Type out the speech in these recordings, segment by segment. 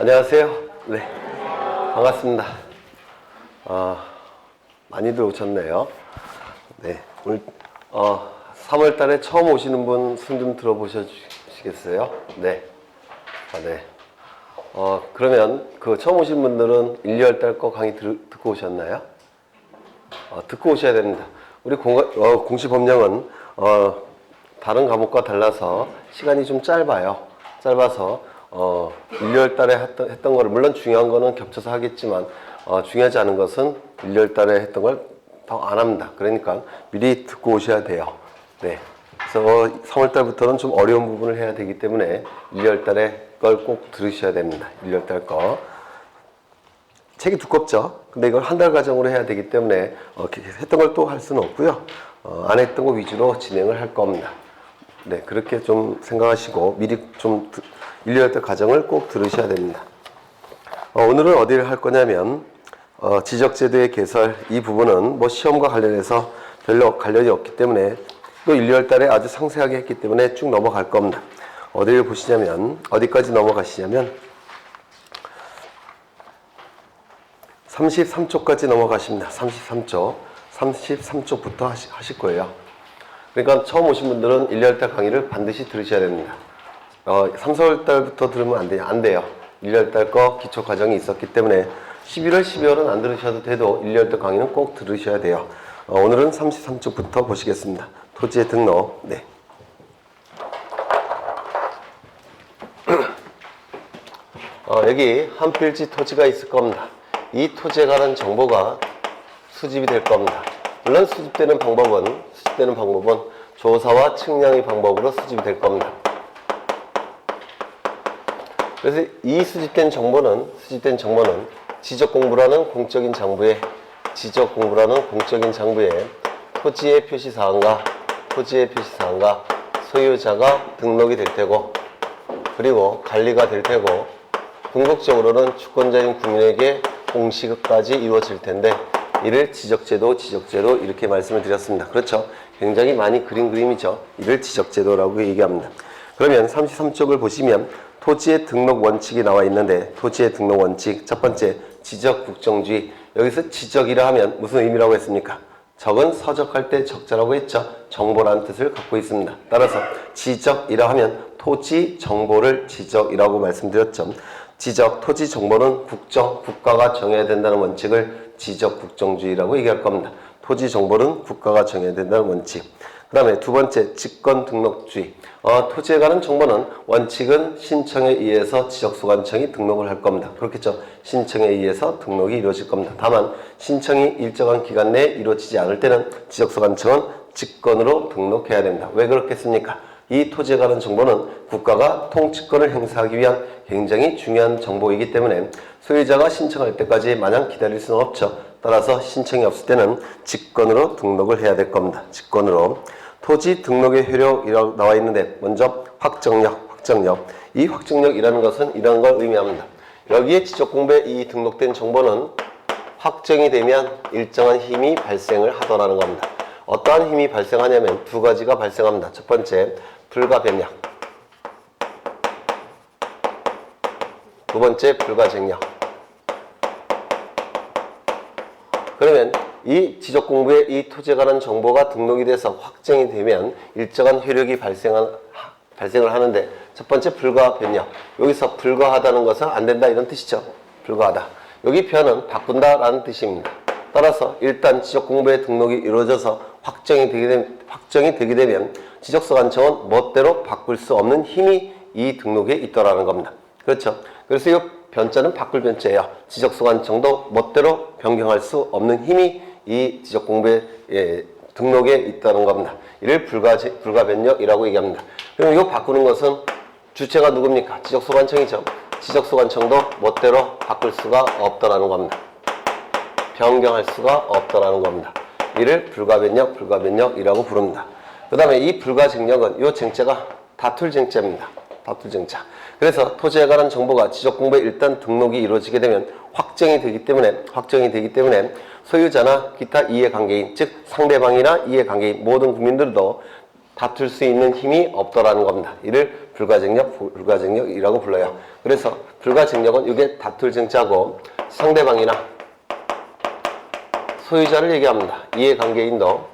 안녕하세요. 네, 반갑습니다. 많이들 오셨네요. 네, 오늘 3월 달에 처음 오시는 분 손 좀 들어보시겠어요? 네. 네. 그러면 그 처음 오신 분들은 1, 2월 달 거 강의 듣고 오셨나요? 듣고 오셔야 됩니다. 우리 공시 법령은 다른 과목과 달라서 시간이 좀 짧아서 1, 2월 달에 했던 거를, 물론 중요한 거는 겹쳐서 하겠지만 중요하지 않은 것은 1, 2월 달에 했던 걸 더 안 합니다. 그러니까 미리 듣고 오셔야 돼요. 네. 그래서 3월 달부터는 좀 어려운 부분을 해야 되기 때문에 1, 2월 달에 걸 꼭 들으셔야 됩니다. 1, 2월 달 거. 책이 두껍죠. 근데 이걸 한 달 과정으로 해야 되기 때문에 했던 걸 또 할 수는 없고요. 안 했던 거 위주로 진행을 할 겁니다. 네, 그렇게 좀 생각하시고 미리 좀 1, 2월 달 과정을 꼭 들으셔야 됩니다. 오늘은 어디를 할 거냐면 지적제도의 개설, 이 부분은 뭐 시험과 관련해서 별로 관련이 없기 때문에 또 1, 2월 달에 아주 상세하게 했기 때문에 쭉 넘어갈 겁니다. 어디를 보시냐면, 어디까지 넘어가시냐면 33쪽까지 넘어가십니다. 33쪽부터 하실 거예요. 그러니까 처음 오신 분들은 1, 2월 달 강의를 반드시 들으셔야 됩니다. 3, 4월 달부터 들으면 안 돼요. 1, 2월 달 거 기초 과정이 있었기 때문에 11월, 12월은 안 들으셔도 돼도 1, 2월 달 강의는 꼭 들으셔야 돼요. 오늘은 33쪽부터 보시겠습니다. 토지의 등록. 네. 여기 한 필지 토지가 있을 겁니다. 이 토지에 관한 정보가 수집이 될 겁니다. 물론 수집되는 방법은 조사와 측량의 방법으로 수집이 될 겁니다. 그래서 이 수집된 정보는 지적공부라는 공적인 장부에 토지의 표시사항과 소유자가 등록이 될 테고, 그리고 관리가 될 테고, 궁극적으로는 주권자인 국민에게 공시까지 이루어질 텐데, 이를 지적제도 이렇게 말씀을 드렸습니다. 그렇죠? 굉장히 많이 그린 그림이죠. 이를 지적제도라고 얘기합니다. 그러면 33쪽을 보시면 토지의 등록 원칙이 나와 있는데, 토지의 등록 원칙 첫 번째, 지적국정주의. 여기서 지적이라 하면 무슨 의미라고 했습니까? 적은 서적할 때 적자라고 했죠. 정보라는 뜻을 갖고 있습니다. 따라서 지적이라 하면 토지 정보를 지적이라고 말씀드렸죠. 지적, 토지 정보는 국가가 정해야 된다는 원칙을 지적국정주의라고 얘기할 겁니다. 토지 정보는 국가가 정해야 된다는 원칙. 그 다음에 두 번째, 직권등록주의. 토지에 관한 정보는 원칙은 신청에 의해서 지적소관청이 등록을 할 겁니다. 그렇겠죠? 신청에 의해서 등록이 이루어질 겁니다. 다만 신청이 일정한 기간 내에 이루어지지 않을 때는 지적소관청은 직권으로 등록해야 됩니다. 왜 그렇겠습니까? 이 토지에 관한 정보는 국가가 통치권을 행사하기 위한 굉장히 중요한 정보이기 때문에 소유자가 신청할 때까지 마냥 기다릴 수는 없죠. 따라서 신청이 없을 때는 직권으로 등록을 해야 될 겁니다. 직권으로. 토지 등록의 효력이라고 나와 있는데, 먼저 확정력. 이 확정력이라는 것은 이런 걸 의미합니다. 여기에 지적공부에 이 등록된 정보는 확정이 되면 일정한 힘이 발생을 하더라는 겁니다. 어떠한 힘이 발생하냐면 두 가지가 발생합니다. 첫 번째, 불가변력. 두 번째, 불가쟁력. 그러면 이 지적공부에 이 토지에 관한 정보가 등록이 돼서 확정이 되면 일정한 효력이 발생을 하는데, 첫 번째 불가변력. 여기서 불가하다는 것은 안 된다 이런 뜻이죠. 불가하다. 여기 표현은 바꾼다라는 뜻입니다. 따라서 일단 지적공부에 등록이 이루어져서 확정이 되게 되면 지적소관청은 멋대로 바꿀 수 없는 힘이 이 등록에 있더라는 겁니다. 그렇죠? 그래서 이 변자는 바꿀 변자예요. 지적소관청도 멋대로 변경할 수 없는 힘이 이 지적공부에 등록에 있다는 겁니다. 이를 불가변력이라고 얘기합니다. 그럼 이거 바꾸는 것은 주체가 누굽니까? 지적소관청이죠. 지적소관청도 멋대로 바꿀 수가 없다라는 겁니다. 변경할 수가 없다라는 겁니다. 이를 불가변력이라고 부릅니다. 그 다음에 이 불가쟁력은 이 쟁자가 다툴쟁자입니다. 다툴쟁자. 그래서 토지에 관한 정보가 지적공부에 일단 등록이 이루어지게 되면 확정이 되기 때문에 소유자나 기타 이해관계인, 즉 상대방이나 이해관계인 모든 국민들도 다툴 수 있는 힘이 없더라는 겁니다. 이를 불가쟁력이라고 불러요. 그래서 불가증력은 이게 다툴 증자고 상대방이나 소유자를 얘기합니다. 이해관계인도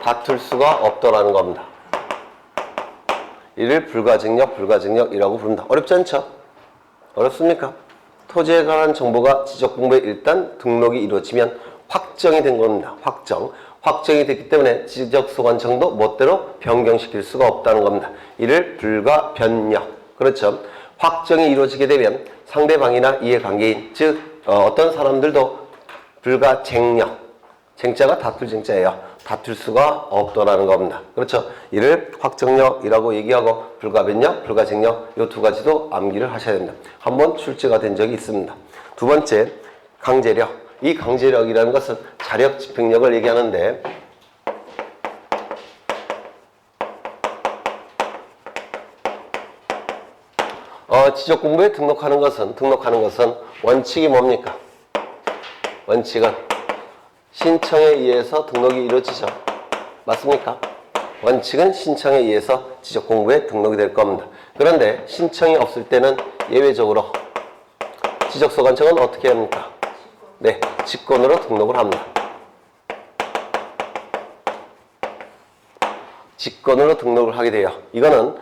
다툴 수가 없더라는 겁니다. 이를 불가증력이라고 부른다. 어렵지 않죠? 어렵습니까? 토지에 관한 정보가 지적공부에 일단 등록이 이루어지면 확정이 된 겁니다. 확정이 됐기 때문에 지적소관청도 멋대로 변경시킬 수가 없다는 겁니다. 이를 불가변력. 그렇죠. 확정이 이루어지게 되면 상대방이나 이해관계인, 즉 어떤 사람들도 불가쟁력, 쟁자가 다툴 쟁자예요. 다툴 수가 없더라는 겁니다. 그렇죠. 이를 확정력이라고 얘기하고 불가변력, 불가쟁력 이 두 가지도 암기를 하셔야 됩니다. 한번 출제가 된 적이 있습니다. 두 번째, 강제력. 이 강제력이라는 것은 자력 집행력을 얘기하는데 지적공부에 등록하는 것은 원칙이 뭡니까? 원칙은 신청에 의해서 등록이 이루어지죠. 맞습니까? 원칙은 신청에 의해서 지적공부에 등록이 될 겁니다. 그런데 신청이 없을 때는 예외적으로 지적소관청은 어떻게 합니까? 네, 직권으로 등록을 합니다. 직권으로 등록을 하게 돼요. 이거는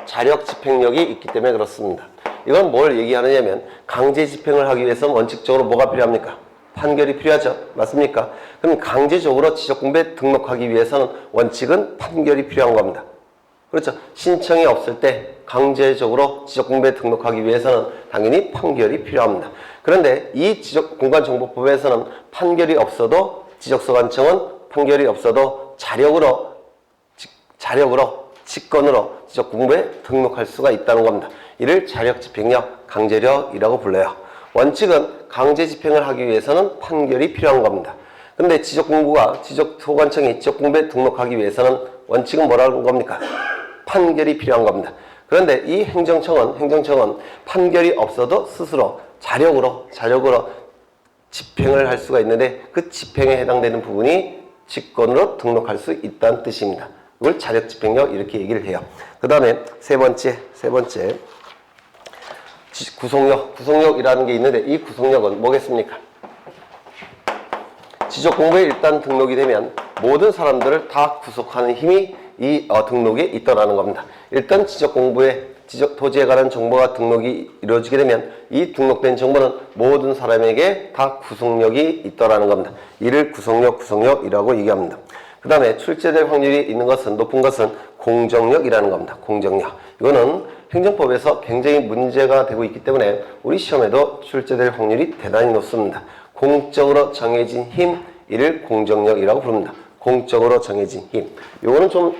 자력 집행력이 있기 때문에 그렇습니다. 이건 뭘 얘기하느냐면 강제 집행을 하기 위해서는 원칙적으로 뭐가 필요합니까? 판결이 필요하죠. 맞습니까? 그럼 강제적으로 지적공부에 등록하기 위해서는 원칙은 판결이 필요한 겁니다. 그렇죠. 신청이 없을 때 강제적으로 지적공부에 등록하기 위해서는 당연히 판결이 필요합니다. 그런데 이 지적공간정보법에서는 판결이 없어도 지적소관청은 판결이 없어도 자력으로 직권으로 지적공부에 등록할 수가 있다는 겁니다. 이를 자력집행력, 강제력이라고 불러요. 원칙은 강제 집행을 하기 위해서는 판결이 필요한 겁니다. 근데 지적소관청이 지적공부에 등록하기 위해서는 원칙은 뭐라는 겁니까? 판결이 필요한 겁니다. 그런데 이 행정청은 판결이 없어도 스스로 자력으로 집행을 할 수가 있는데 그 집행에 해당되는 부분이 직권으로 등록할 수 있다는 뜻입니다. 이걸 자력집행력 이렇게 얘기를 해요. 그 다음에 세 번째 구속력이라는 게 있는데 이 구속력은 뭐겠습니까? 지적공부에 일단 등록이 되면 모든 사람들을 다 구속하는 힘이 이 등록에 있더라는 겁니다. 일단 토지에 관한 정보가 등록이 이루어지게 되면 이 등록된 정보는 모든 사람에게 다 구속력이 있더라는 겁니다. 이를 구속력이라고 얘기합니다. 그 다음에 출제될 확률이 있는 것은 높은 것은 공정력이라는 겁니다. 공정력. 이거는 행정법에서 굉장히 문제가 되고 있기 때문에 우리 시험에도 출제될 확률이 대단히 높습니다. 공적으로 정해진 힘, 이를 공정력이라고 부릅니다. 공적으로 정해진 힘. 요거는 좀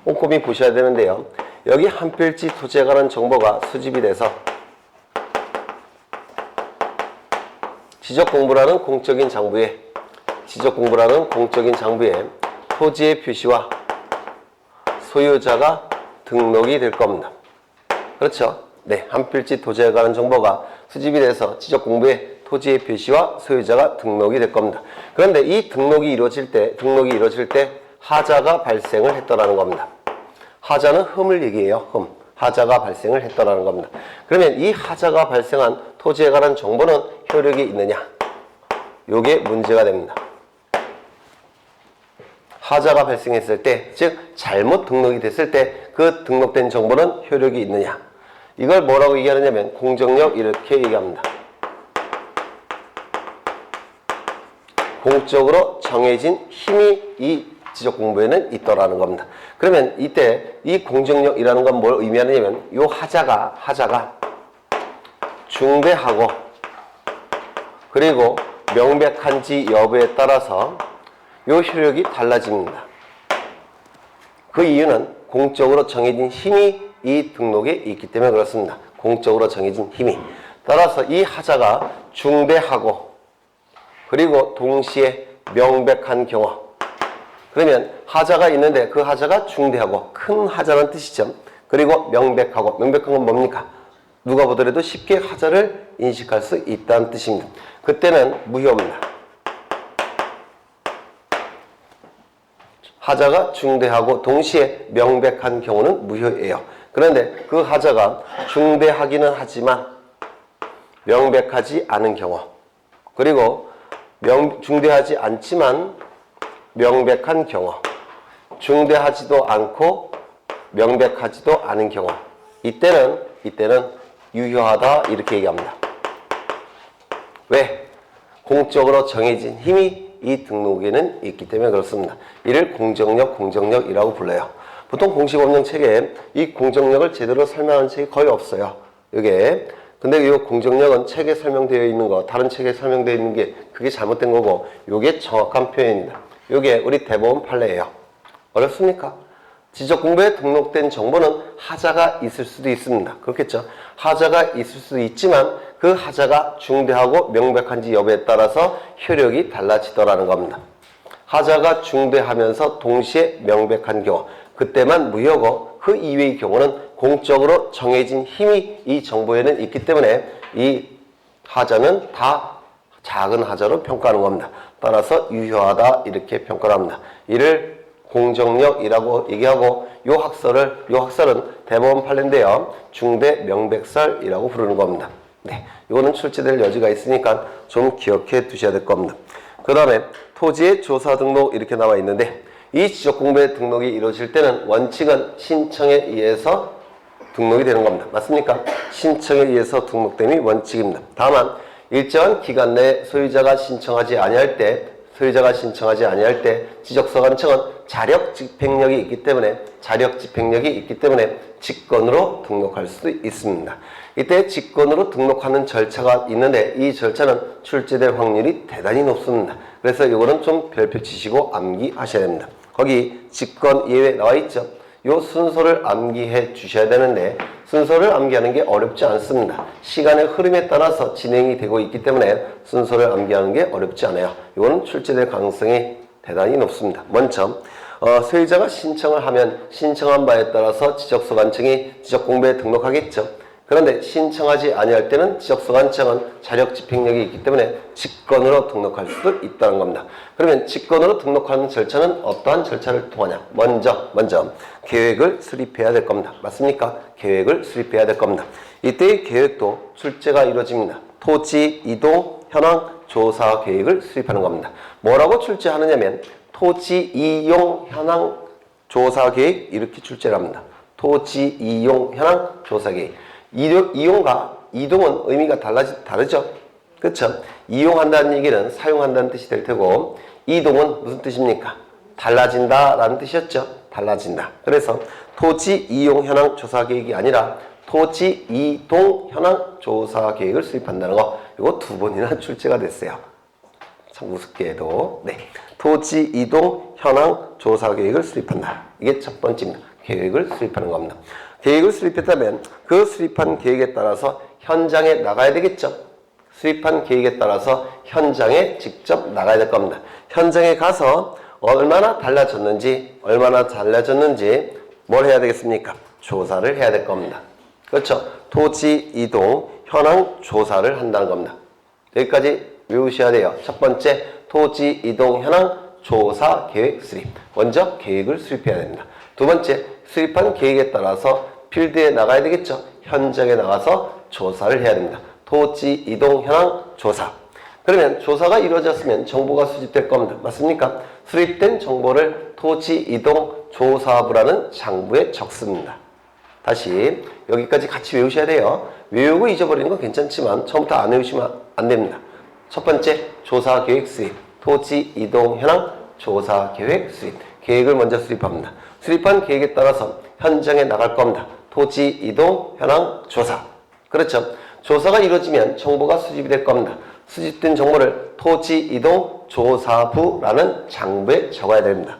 꼼꼼히 보셔야 되는데요. 여기 한 필지 토지에 관한 정보가 수집이 돼서 지적공부라는 공적인 장부에 토지의 표시와 소유자가 등록이 될 겁니다. 그렇죠? 네, 한 필지 토지에 관한 정보가 수집이 돼서 지적공부에 토지의 표시와 소유자가 등록이 될 겁니다. 그런데 이 등록이 이루어질 때 하자가 발생을 했더라는 겁니다. 하자는 흠을 얘기해요. 하자가 발생을 했더라는 겁니다. 그러면 이 하자가 발생한 토지에 관한 정보는 효력이 있느냐? 요게 문제가 됩니다. 하자가 발생했을 때, 즉 잘못 등록이 됐을 때 그 등록된 정보는 효력이 있느냐? 이걸 뭐라고 얘기하느냐면 공정력 이렇게 얘기합니다. 공적으로 정해진 힘이 이 지적공부에는 있더라는 겁니다. 그러면 이때 이 공정력이라는 건 뭘 의미하느냐면 이 하자가 중대하고 그리고 명백한지 여부에 따라서 이 효력이 달라집니다. 그 이유는 공적으로 정해진 힘이 이 등록에 있기 때문에 그렇습니다. 공적으로 정해진 힘이. 따라서 이 하자가 중대하고 그리고 동시에 명백한 경우, 그러면 하자가 있는데 그 하자가 중대하고 큰 하자라는 뜻이죠. 그리고 명백한 건 뭡니까? 누가 보더라도 쉽게 하자를 인식할 수 있다는 뜻입니다. 그때는 무효입니다. 하자가 중대하고 동시에 명백한 경우는 무효예요. 그런데 그 하자가 중대하기는 하지만 명백하지 않은 경우, 그리고 중대하지 않지만 명백한 경우, 중대하지도 않고 명백하지도 않은 경우, 이때는 유효하다 이렇게 얘기합니다. 왜? 공적으로 정해진 힘이 이 등록에는 있기 때문에 그렇습니다. 이를 공정력이라고 불러요. 보통 공시법령 책에 이 공정력을 제대로 설명하는 책이 거의 없어요. 이게. 근데 이 공정력은 책에 설명되어 있는 거, 다른 책에 설명되어 있는 게 그게 잘못된 거고, 이게 정확한 표현입니다. 이게 우리 대법원 판례예요. 어렵습니까? 지적공부에 등록된 정보는 하자가 있을 수도 있습니다. 그렇겠죠? 하자가 있을 수도 있지만 그 하자가 중대하고 명백한지 여부에 따라서 효력이 달라지더라는 겁니다. 하자가 중대하면서 동시에 명백한 경우, 그때만 무효고 그 이외의 경우는 공적으로 정해진 힘이 이 정보에는 있기 때문에 이 하자는 다 작은 하자로 평가하는 겁니다. 따라서 유효하다 이렇게 평가를 합니다. 이를 공정력이라고 얘기하고 요 학설은 대법원 판례인데요. 중대 명백설이라고 부르는 겁니다. 네, 이거는 출제될 여지가 있으니까 좀 기억해 두셔야 될 겁니다. 그 다음에 토지의 조사 등록 이렇게 나와 있는데 이 지적공부의 등록이 이루어질 때는 원칙은 신청에 의해서 등록이 되는 겁니다. 맞습니까? 신청에 의해서 등록됨이 원칙입니다. 다만 일정한 기간 내에 소유자가 신청하지 아니할 때 지적소관청은 자력 집행력이 있기 때문에 직권으로 등록할 수도 있습니다. 이때 직권으로 등록하는 절차가 있는데 이 절차는 출제될 확률이 대단히 높습니다. 그래서 이거는 좀 별표 치시고 암기하셔야 됩니다. 거기 직권 예외 나와 있죠. 요 순서를 암기해 주셔야 되는데 순서를 암기하는 게 어렵지 않습니다. 시간의 흐름에 따라서 진행이 되고 있기 때문에 순서를 암기하는 게 어렵지 않아요. 이거는 출제될 가능성이 대단히 높습니다. 먼저 소유자가 신청을 하면 신청한 바에 따라서 지적소관청이 지적공부에 등록하겠죠. 그런데 신청하지 아니할 때는 지적소관청은 자력 집행력이 있기 때문에 직권으로 등록할 수도 있다는 겁니다. 그러면 직권으로 등록하는 절차는 어떠한 절차를 통하냐? 먼저 계획을 수립해야 될 겁니다. 맞습니까? 계획을 수립해야 될 겁니다. 이때의 계획도 출제가 이루어집니다. 토지 이동 현황 조사 계획을 수립하는 겁니다. 뭐라고 출제하느냐면 토지 이용 현황 조사 계획 이렇게 출제를 합니다. 토지 이용 현황 조사 계획. 이용과 이동은 의미가 다르죠? 그렇죠? 이용한다는 얘기는 사용한다는 뜻이 될 테고 이동은 무슨 뜻입니까? 달라진다 라는 뜻이었죠? 달라진다. 그래서 토지 이용 현황 조사 계획이 아니라 토지 이동 현황 조사 계획을 수립한다는 거, 이거 두 번이나 출제가 됐어요. 참 우습게도. 네. 토지 이동 현황 조사 계획을 수립한다. 이게 첫 번째입니다. 계획을 수립하는 겁니다. 계획을 수립했다면 그 수립한 계획에 따라서 현장에 나가야 되겠죠. 수립한 계획에 따라서 현장에 직접 나가야 될 겁니다. 현장에 가서 얼마나 달라졌는지 뭘 해야 되겠습니까? 조사를 해야 될 겁니다. 그렇죠? 토지 이동 현황 조사를 한다는 겁니다. 여기까지 외우셔야 돼요. 첫 번째, 토지 이동 현황 조사 계획 수립. 먼저 계획을 수립해야 됩니다. 두 번째, 수립한 계획에 따라서 필드에 나가야 되겠죠. 현장에 나가서 조사를 해야 됩니다. 토지 이동 현황 조사. 그러면 조사가 이루어졌으면 정보가 수집될 겁니다. 맞습니까? 수립된 정보를 토지 이동 조사부라는 장부에 적습니다. 다시 여기까지 같이 외우셔야 돼요. 외우고 잊어버리는 건 괜찮지만 처음부터 안 외우시면 안 됩니다. 첫 번째, 조사 계획 수립. 토지 이동 현황 조사 계획 수립. 계획을 먼저 수립합니다. 수립한 계획에 따라서 현장에 나갈 겁니다. 토지 이동 현황 조사. 그렇죠. 조사가 이루어지면 정보가 수집이 될 겁니다. 수집된 정보를 토지 이동 조사부라는 장부에 적어야 됩니다.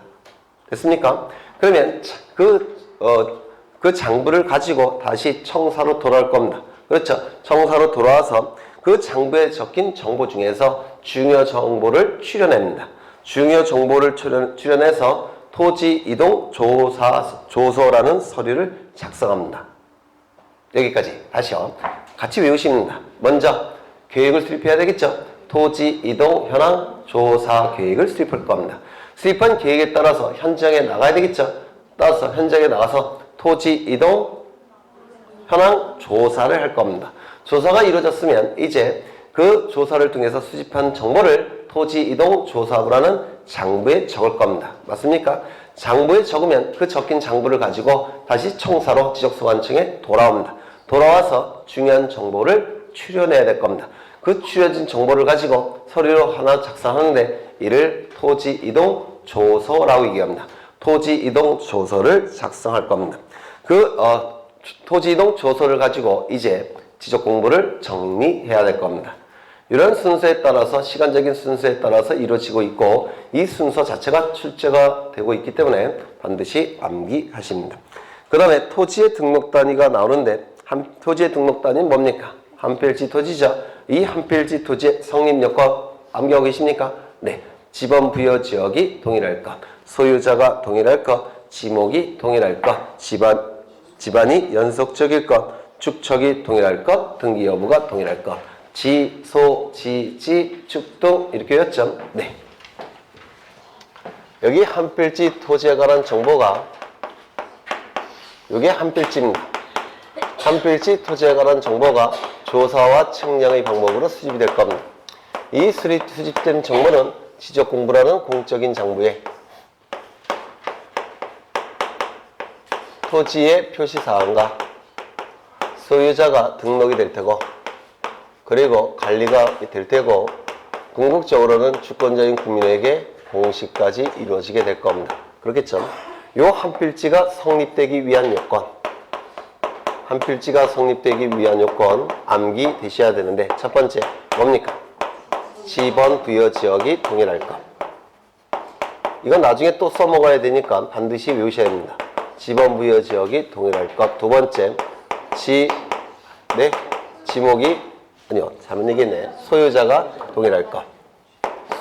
됐습니까? 그러면 그 장부를 가지고 다시 청사로 돌아올 겁니다. 그렇죠. 청사로 돌아와서 그 장부에 적힌 정보 중에서 중요 정보를 추려냅니다. 중요 정보를 추려내서 토지 이동 조서라는 서류를 작성합니다. 여기까지 다시요. 같이 외우십니다. 먼저 계획을 수립해야 되겠죠. 토지 이동 현황 조사 계획을 수립할 겁니다. 수립한 계획에 따라서 현장에 나가야 되겠죠. 따라서 현장에 나가서 토지 이동 현황 조사를 할 겁니다. 조사가 이루어졌으면 이제 그 조사를 통해서 수집한 정보를 토지 이동 조사부라는 장부에 적을 겁니다. 맞습니까? 장부에 적으면 그 적힌 장부를 가지고 다시 청사로 지적소관청에 돌아옵니다. 돌아와서 중요한 정보를 추려내야 될 겁니다. 그 추려진 정보를 가지고 서류로 하나 작성하는데 이를 토지 이동 조서라고 얘기합니다. 토지 이동 조서를 작성할 겁니다. 토지 이동 조서를 가지고 이제 지적 공부를 정리해야 될 겁니다. 이런 순서에 따라서 시간적인 순서에 따라서 이루어지고 있고 이 순서 자체가 출제가 되고 있기 때문에 반드시 암기하십니다. 그 다음에 토지의 등록 단위가 나오는데 토지의 등록 단위는 뭡니까? 한 필지 토지죠. 이 한 필지 토지의 성립 여건 암기하고 계십니까? 네. 지번 부여 지역이 동일할 것, 소유자가 동일할 것, 지목이 동일할 것, 집안이 연속적일 것, 축척이 동일할 것, 등기 여부가 동일할 것, 지, 소, 지, 지, 축등 이렇게 였죠. 네. 여기 한 필지 토지에 관한 정보가 이게 한 필지입니다. 한 필지 토지에 관한 정보가 조사와 측량의 방법으로 수집이 될 겁니다. 이 수집된 정보는 지적공부라는 공적인 장부에 토지의 표시사항과 소유자가 등록이 될 테고 그리고 관리가 될 테고 궁극적으로는 주권자인 국민에게 공시까지 이루어지게 될 겁니다. 그렇겠죠? 요 한 필지가 성립되기 위한 요건, 한 필지가 성립되기 위한 요건 암기되셔야 되는데 첫 번째 뭡니까? 지번 부여 지역이 동일할 것. 이건 나중에 또 써먹어야 되니까 반드시 외우셔야 됩니다. 지번 부여 지역이 동일할 것. 두 번째 지목이 아니요 잘못 얘기했네. 소유자가 동일할 것.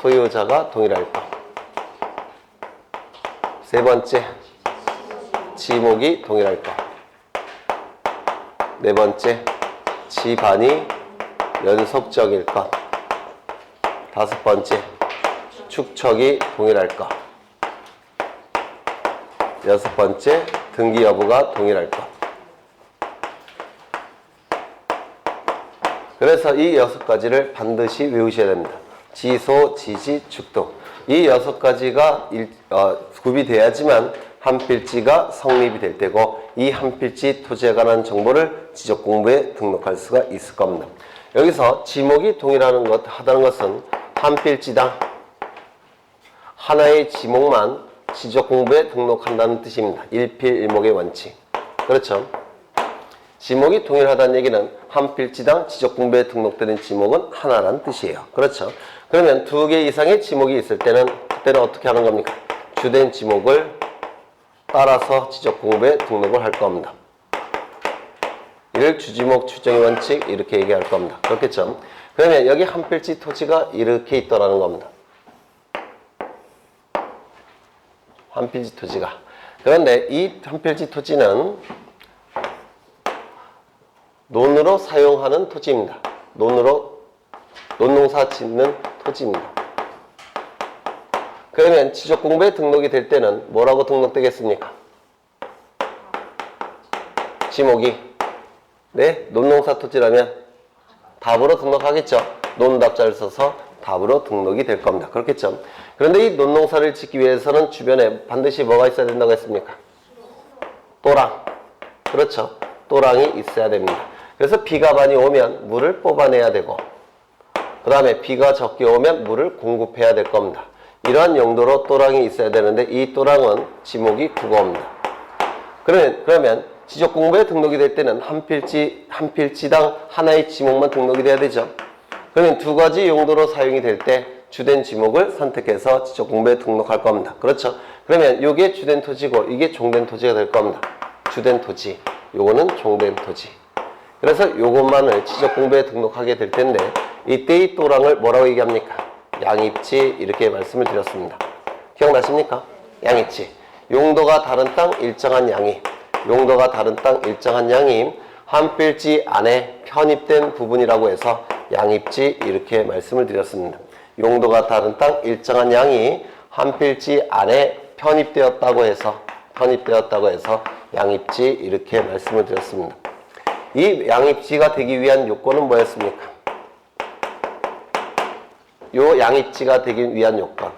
소유자가 동일할 것. 세 번째 지목이 동일할 것. 네 번째 집안이 연속적일 것. 다섯 번째 축척이 동일할 것. 여섯 번째 등기 여부가 동일할 것. 그래서 이 6가지를 반드시 외우셔야 됩니다. 지소, 지지, 축등. 이 6가지가 구비돼야지만 한 필지가 성립이 될 테고 이 한 필지 토지에 관한 정보를 지적공부에 등록할 수가 있을 겁니다. 여기서 지목이 동일하다는 것은 한 필지당 하나의 지목만 지적공부에 등록한다는 뜻입니다. 일필일목의 원칙. 그렇죠? 지목이 동일하다는 얘기는 한 필지당 지적공부에 등록되는 지목은 하나라는 뜻이에요. 그렇죠? 그러면 2개 이상의 지목이 있을 때는 그때는 어떻게 하는 겁니까? 주된 지목을 따라서 지적공부에 등록을 할 겁니다. 이를 주지목 추정의 원칙 이렇게 얘기할 겁니다. 그렇겠죠? 그러면 여기 한 필지 토지가 이렇게 있더라는 겁니다. 한 필지 토지가. 그런데 이 한 필지 토지는 논으로 사용하는 토지입니다. 논농사 짓는 토지입니다. 그러면 지적공부에 등록이 될 때는 뭐라고 등록되겠습니까? 지목이 논농사 토지라면 답으로 등록하겠죠. 논답자를 써서 답으로 등록이 될 겁니다. 그렇겠죠. 그런데 이 논농사를 짓기 위해서는 주변에 반드시 뭐가 있어야 된다고 했습니까? 또랑. 그렇죠. 또랑이 있어야 됩니다. 그래서 비가 많이 오면 물을 뽑아내야 되고 그 다음에 비가 적게 오면 물을 공급해야 될 겁니다. 이러한 용도로 또랑이 있어야 되는데 이 또랑은 지목이 국어입니다. 그러면 지적공부에 등록이 될 때는 한 필지당 하나의 지목만 등록이 돼야 되죠. 그러면 2가지 용도로 사용이 될 때 주된 지목을 선택해서 지적공부에 등록할 겁니다. 그렇죠? 그러면 이게 주된 토지고 이게 종된 토지가 될 겁니다. 주된 토지, 요거는 종된 토지. 그래서 요것만을 지적공부에 등록하게 될 텐데 이때 이 또랑을 뭐라고 얘기합니까? 양입지 이렇게 말씀을 드렸습니다. 기억나십니까? 양입지. 용도가 다른 땅 일정한 양입. 용도가 다른 땅 일정한 양입. 한 필지 안에 편입된 부분이라고 해서 양입지 이렇게 말씀을 드렸습니다. 용도가 다른 땅 일정한 양이 한 필지 안에 편입되었다고 해서 양입지 이렇게 말씀을 드렸습니다. 이 양입지가 되기 위한 요건은 뭐였습니까? 요 양입지가 되기 위한 요건.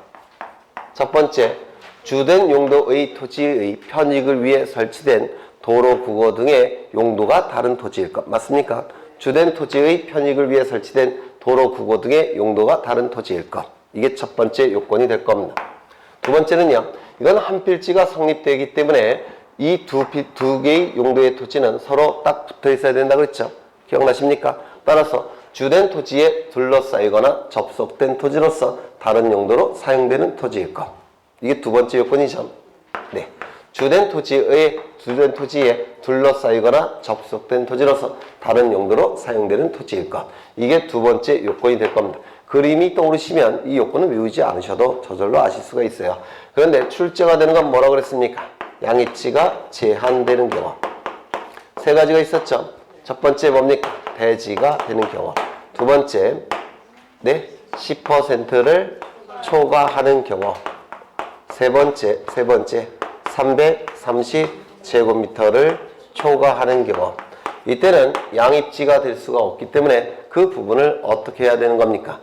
첫 번째, 주된 용도의 토지의 편익을 위해 설치된 도로, 국어 등의 용도가 다른 토지일 것. 맞습니까? 주된 토지의 편익을 위해 설치된 도로, 국어 등의 용도가 다른 토지일 것. 이게 첫 번째 요건이 될 겁니다. 두 번째는요, 이건 한 필지가 성립되기 때문에 이 두 개의 용도의 토지는 서로 딱 붙어 있어야 된다 그랬죠? 기억나십니까? 따라서 주된 토지에 둘러싸이거나 접속된 토지로서 다른 용도로 사용되는 토지일 것. 이게 두 번째 요건이죠. 네. 주된 토지에 둘러싸이거나 접속된 토지로서 다른 용도로 사용되는 토지일 것. 이게 두 번째 요건이 될 겁니다. 그림이 떠오르시면 이 요건은 외우지 않으셔도 저절로 아실 수가 있어요. 그런데 출제가 되는 건 뭐라고 그랬습니까? 양입지가 제한되는 경우. 세 가지가 있었죠. 첫 번째 뭡니까? 대지가 되는 경우. 두 번째, 네, 10%를 초과하는 경우. 세 번째, 330제곱미터를 초과하는 경우. 이때는 양입지가 될 수가 없기 때문에 그 부분을 어떻게 해야 되는 겁니까?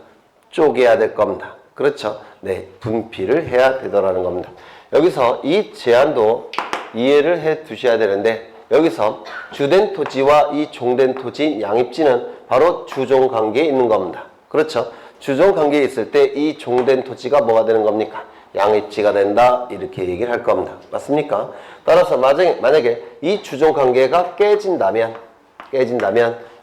쪼개야 될 겁니다. 그렇죠? 네, 분필을 해야 되더라는 겁니다. 여기서 이 제한도 이해를 해 두셔야 되는데, 여기서 주된 토지와 이 종된 토지 양입지는 바로 주종관계에 있는 겁니다. 그렇죠? 주종관계에 있을 때 이 종된 토지가 뭐가 되는 겁니까? 양입지가 된다, 이렇게 얘기를 할 겁니다. 맞습니까? 따라서 만약에 이 주종관계가 깨진다면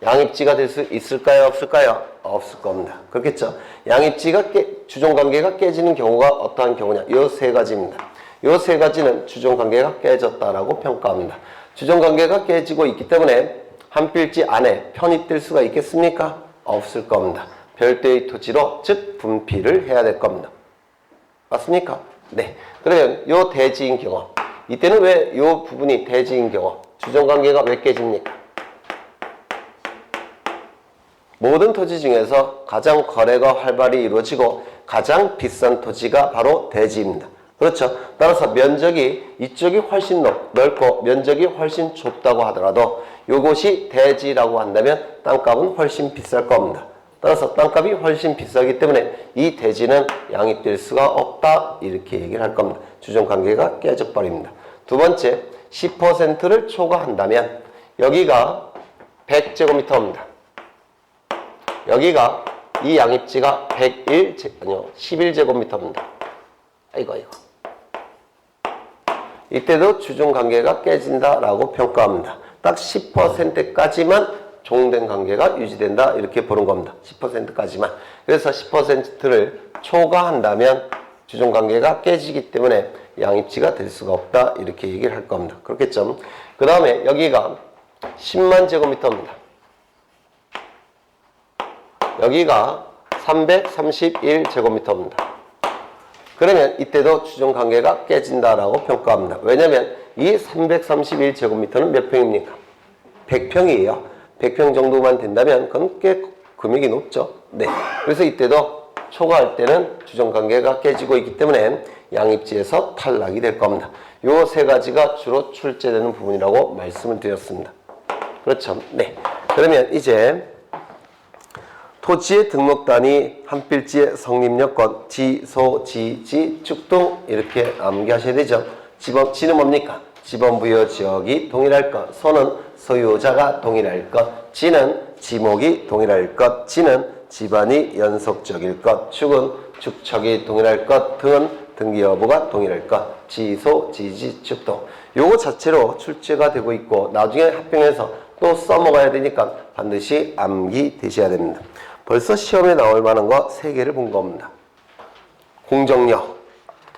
양입지가 될 수 있을까요? 없을까요? 없을 겁니다. 그렇겠죠? 양입지가 주종관계가 깨지는 경우가 어떠한 경우냐? 이 세 가지입니다. 이 세 가지는 주종관계가 깨졌다라고 평가합니다. 주종관계가 깨지고 있기 때문에 한 필지 안에 편입될 수가 있겠습니까? 없을 겁니다. 별도의 토지로, 즉 분필을 해야 될 겁니다. 맞습니까? 네. 그러면 요 대지인 경우, 이때는 왜 요 부분이 대지인 경우 주종관계가 왜 깨집니까? 모든 토지 중에서 가장 거래가 활발히 이루어지고 가장 비싼 토지가 바로 대지입니다. 그렇죠? 따라서 면적이 이쪽이 훨씬 넓고 면적이 훨씬 좁다고 하더라도 이곳이 대지라고 한다면 땅값은 훨씬 비쌀 겁니다. 따라서 땅값이 훨씬 비싸기 때문에 이 대지는 양입될 수가 없다, 이렇게 얘기를 할 겁니다. 주종관계가 깨져버립니다. 두 번째, 10%를 초과한다면 여기가 100제곱미터입니다. 여기가 이 양입지가 11제곱미터입니다. 이거. 이때도 주종관계가 깨진다라고 평가합니다. 딱 10%까지만 종된 관계가 유지된다, 이렇게 보는 겁니다. 10%까지만. 그래서 10%를 초과한다면 주종관계가 깨지기 때문에 양입지가 될 수가 없다, 이렇게 얘기를 할 겁니다. 그렇겠죠? 그 다음에 여기가 10만 제곱미터입니다. 여기가 331제곱미터입니다. 그러면 이때도 주종관계가 깨진다라고 평가합니다. 왜냐하면 이 331제곱미터는 몇 평입니까? 100평이에요. 100평 정도만 된다면 그건 꽤 금액이 높죠. 네. 그래서 이때도 초과할 때는 주종관계가 깨지고 있기 때문에 양입지에서 탈락이 될 겁니다. 요 세 가지가 주로 출제되는 부분이라고 말씀을 드렸습니다. 그렇죠. 네. 그러면 이제 토지의 등록단위, 한 필지의 성립요건, 지, 소, 지, 지, 축동 이렇게 암기하셔야 되죠. 지는 뭡니까? 지번 부여 지역이 동일할 것, 소는 소유자가 동일할 것, 지는 지목이 동일할 것, 지는 집안이 연속적일 것, 축은 축척이 동일할 것, 등은 등기 여부가 동일할 것, 지, 소, 지, 지, 축동. 요거 자체로 출제가 되고 있고 나중에 합병해서 또 써먹어야 되니까 반드시 암기되셔야 됩니다. 벌써 시험에 나올 만한 거 3개를 본 겁니다. 공정력,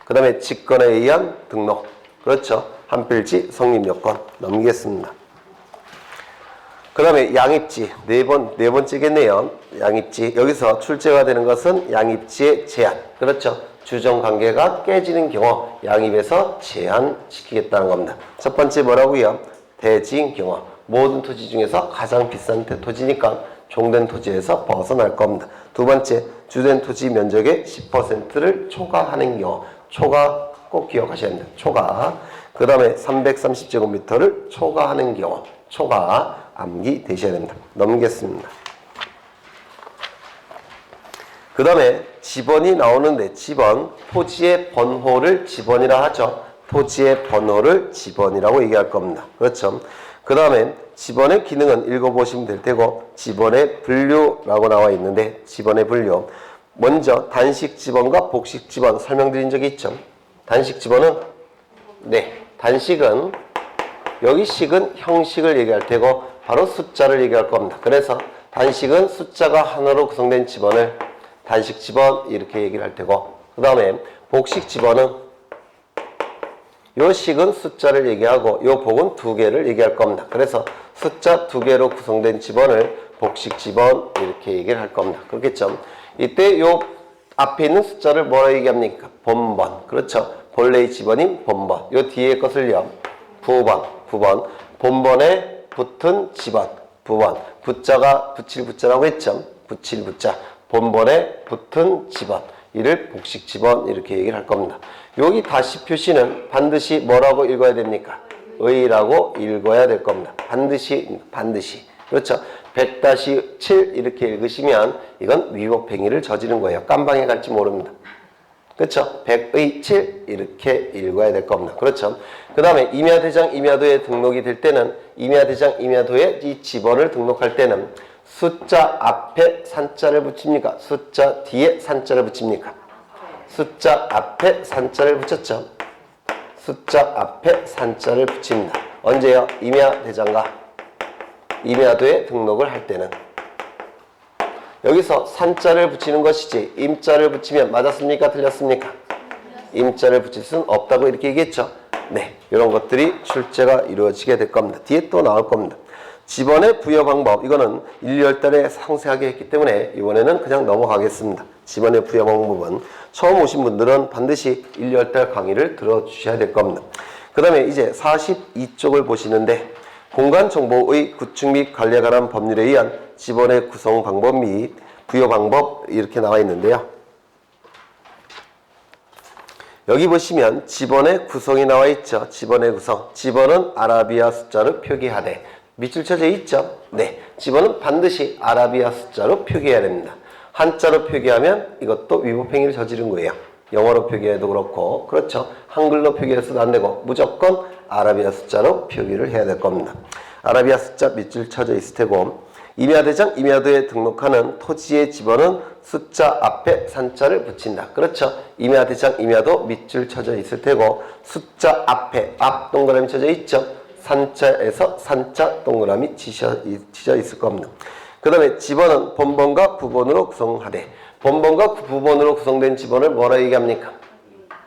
그 다음에 직권에 의한 등록, 그렇죠? 한 필지 성립요건 넘기겠습니다. 그 다음에 양입지, 네 번째겠네요. 양입지, 여기서 출제가 되는 것은 양입지의 제한, 그렇죠? 주종관계가 깨지는 경우 양입에서 제한시키겠다는 겁니다. 첫 번째 뭐라고요? 대지인 경우, 모든 토지 중에서 가장 비싼 토지니까 종된 토지에서 벗어날 겁니다. 두 번째, 주된 토지 면적의 10%를 초과하는 경우, 초과 꼭 기억하셔야 됩니다. 초과. 그 다음에 330제곱미터를 초과하는 경우 초과 암기되셔야 됩니다. 넘기겠습니다. 그 다음에 지번이 나오는데 지번, 토지의 번호를 지번이라 하죠. 토지의 번호를 지번이라고 얘기할 겁니다. 그렇죠. 그 다음에 지번의 기능은 읽어보시면 될 테고 지번의 분류라고 나와 있는데 지번의 분류 먼저 단식 지번과 복식 지번 설명드린 적이 있죠. 단식 지번은 단식은 여기 식은 형식을 얘기할 테고 바로 숫자를 얘기할 겁니다. 그래서 단식은 숫자가 하나로 구성된 지번을 단식 지번 이렇게 얘기를 할 테고 그 다음에 복식 지번은 요 식은 숫자를 얘기하고 요 복은 두 개를 얘기할 겁니다. 그래서 숫자 두 개로 구성된 지번을 복식 지번 이렇게 얘기를 할 겁니다. 그렇겠죠? 이때 요 앞에 있는 숫자를 뭐라 얘기합니까? 본번. 그렇죠? 본래의 지번인 본번. 요 뒤에 것을요. 부번. 본번에 붙은 지번. 부번. 붙자가 붙일 붙자라고 했죠? 붙일 붙자. 본번에 붙은 지번. 이를 복식 지번 이렇게 얘기를 할 겁니다. 여기 다시 표시는 반드시 뭐라고 읽어야 됩니까? 의라고 읽어야 될 겁니다. 반드시. 그렇죠? 100-7 이렇게 읽으시면 이건 위법 행위를 저지른 거예요. 깜방에 갈지 모릅니다. 그렇죠? 100의 7 이렇게 읽어야 될 겁니다. 그렇죠? 그 다음에 임야대장, 임야도에 등록이 될 때는 임야대장, 임야도에 이 지번을 등록할 때는 숫자 앞에 산자를 붙입니까? 숫자 뒤에 산자를 붙입니까? 숫자 앞에 산자를 붙였죠. 숫자 앞에 산자를 붙입니다. 언제요? 임야대장과 임야도에 등록을 할 때는. 여기서 산자를 붙이는 것이지 임자를 붙이면 맞았습니까? 틀렸습니까? 임자를 붙일 수는 없다고 이렇게 얘기했죠. 이런 것들이 출제가 이루어지게 될 겁니다. 뒤에 또 나올 겁니다. 지번의 부여 방법, 이거는 1, 2월달에 상세하게 했기 때문에 이번에는 그냥 넘어가겠습니다. 지번의 부여 방법은 처음 오신 분들은 반드시 1, 2월달 강의를 들어주셔야 될 겁니다. 그 다음에 이제 42쪽을 보시는데 공간정보의 구축 및 관리에 관한 법률에 의한 지번의 구성 방법 및 부여 방법 이렇게 나와 있는데요. 여기 보시면 지번의 구성이 나와 있죠. 지번의 구성. 지번은 아라비아 숫자로 표기하되 밑줄 쳐져 있죠. 지번은 반드시 아라비아 숫자로 표기해야 됩니다. 한자로 표기하면 이것도 위법행위를 저지른 거예요. 영어로 표기해도 그렇고 그렇죠. 한글로 표기해서도 안 되고 무조건 아라비아 숫자로 표기를 해야 될 겁니다. 아라비아 숫자 밑줄 쳐져 있을 테고 임야대장, 임야도에 등록하는 토지의 지번은 숫자 앞에 산자를 붙인다. 그렇죠. 임야대장, 임야도 밑줄 쳐져 있을 테고 숫자 앞에 앞 동그라미 쳐져 있죠. 산자에서 산자 동그라미 치져 있을 겁니다. 그 다음에 지번은 본번과 부번으로 구성하되 본번과 부번으로 구성된 지번을 뭐라 얘기합니까?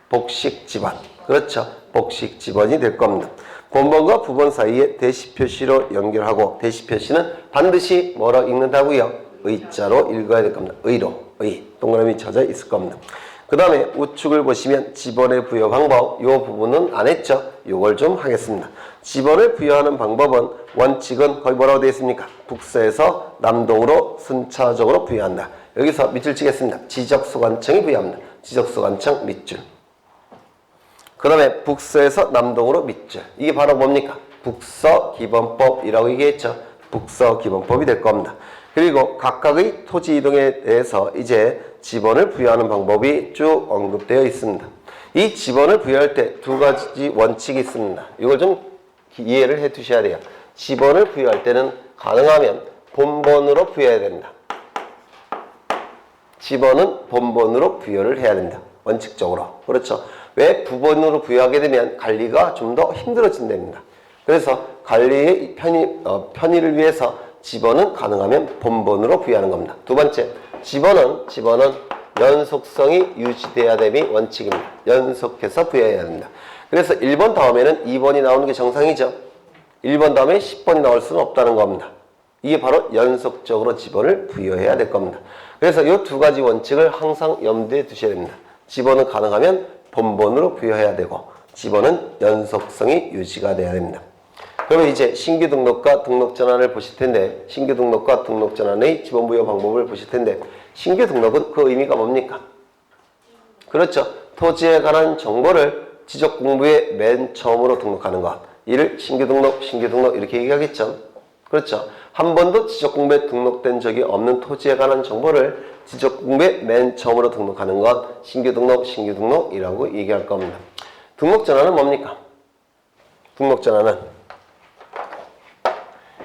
복식 지번. 그렇죠. 복식 지번이 될 겁니다. 본번과 부번 사이에 대시 표시로 연결하고 대시 표시는 반드시 뭐라 읽는다고요? 의자로 읽어야 될 겁니다. 의로. 의. 동그라미 쳐져 있을 겁니다. 그 다음에 우측을 보시면 지번의 부여 방법 이 부분은 안 했죠. 이걸 좀 하겠습니다. 지번을 부여하는 방법은 원칙은 거의 뭐라고 되어 있습니까? 북서에서 남동으로 순차적으로 부여한다. 여기서 밑줄 치겠습니다. 지적소관청이 부여합니다. 지적소관청 밑줄. 그 다음에 북서에서 남동으로 밑줄. 이게 바로 뭡니까? 북서기본법이라고 얘기했죠. 북서기본법이 될 겁니다. 그리고 각각의 토지 이동에 대해서 이제 지번을 부여하는 방법이 쭉 언급되어 있습니다. 이 지번을 부여할 때 두 가지 원칙이 있습니다. 이걸 좀 이해를 해 두셔야 돼요. 지번을 부여할 때는 가능하면 본번으로 부여해야 됩니다. 지번은 본번으로 부여를 해야 됩니다. 원칙적으로. 그렇죠. 왜 부번으로 부여하게 되면 관리가 좀 더 힘들어진답니다. 그래서 관리의 편의를 위해서 지번은 가능하면 본번으로 부여하는 겁니다. 두 번째, 지번은 연속성이 유지돼야 됨이 원칙입니다. 연속해서 부여해야 됩니다. 그래서 1번 다음에는 2번이 나오는 게 정상이죠. 1번 다음에 10번이 나올 수는 없다는 겁니다. 이게 바로 연속적으로 지번을 부여해야 될 겁니다. 그래서 이 두 가지 원칙을 항상 염두에 두셔야 됩니다. 지번은 가능하면 본번으로 부여해야 되고 지번은 연속성이 유지가 돼야 됩니다. 그러면 이제 신규 등록과 등록 전환을 보실 텐데 신규 등록과 등록 전환의 지번 부여 방법을 보실 텐데 신규 등록은 그 의미가 뭡니까? 그렇죠. 토지에 관한 정보를 지적공부에 맨 처음으로 등록하는 것. 이를 신규등록 이렇게 얘기하겠죠. 그렇죠. 한 번도 지적공부에 등록된 적이 없는 토지에 관한 정보를 지적공부에 맨 처음으로 등록하는 것. 신규등록이라고 얘기할 겁니다. 등록전환은 뭡니까? 등록전환은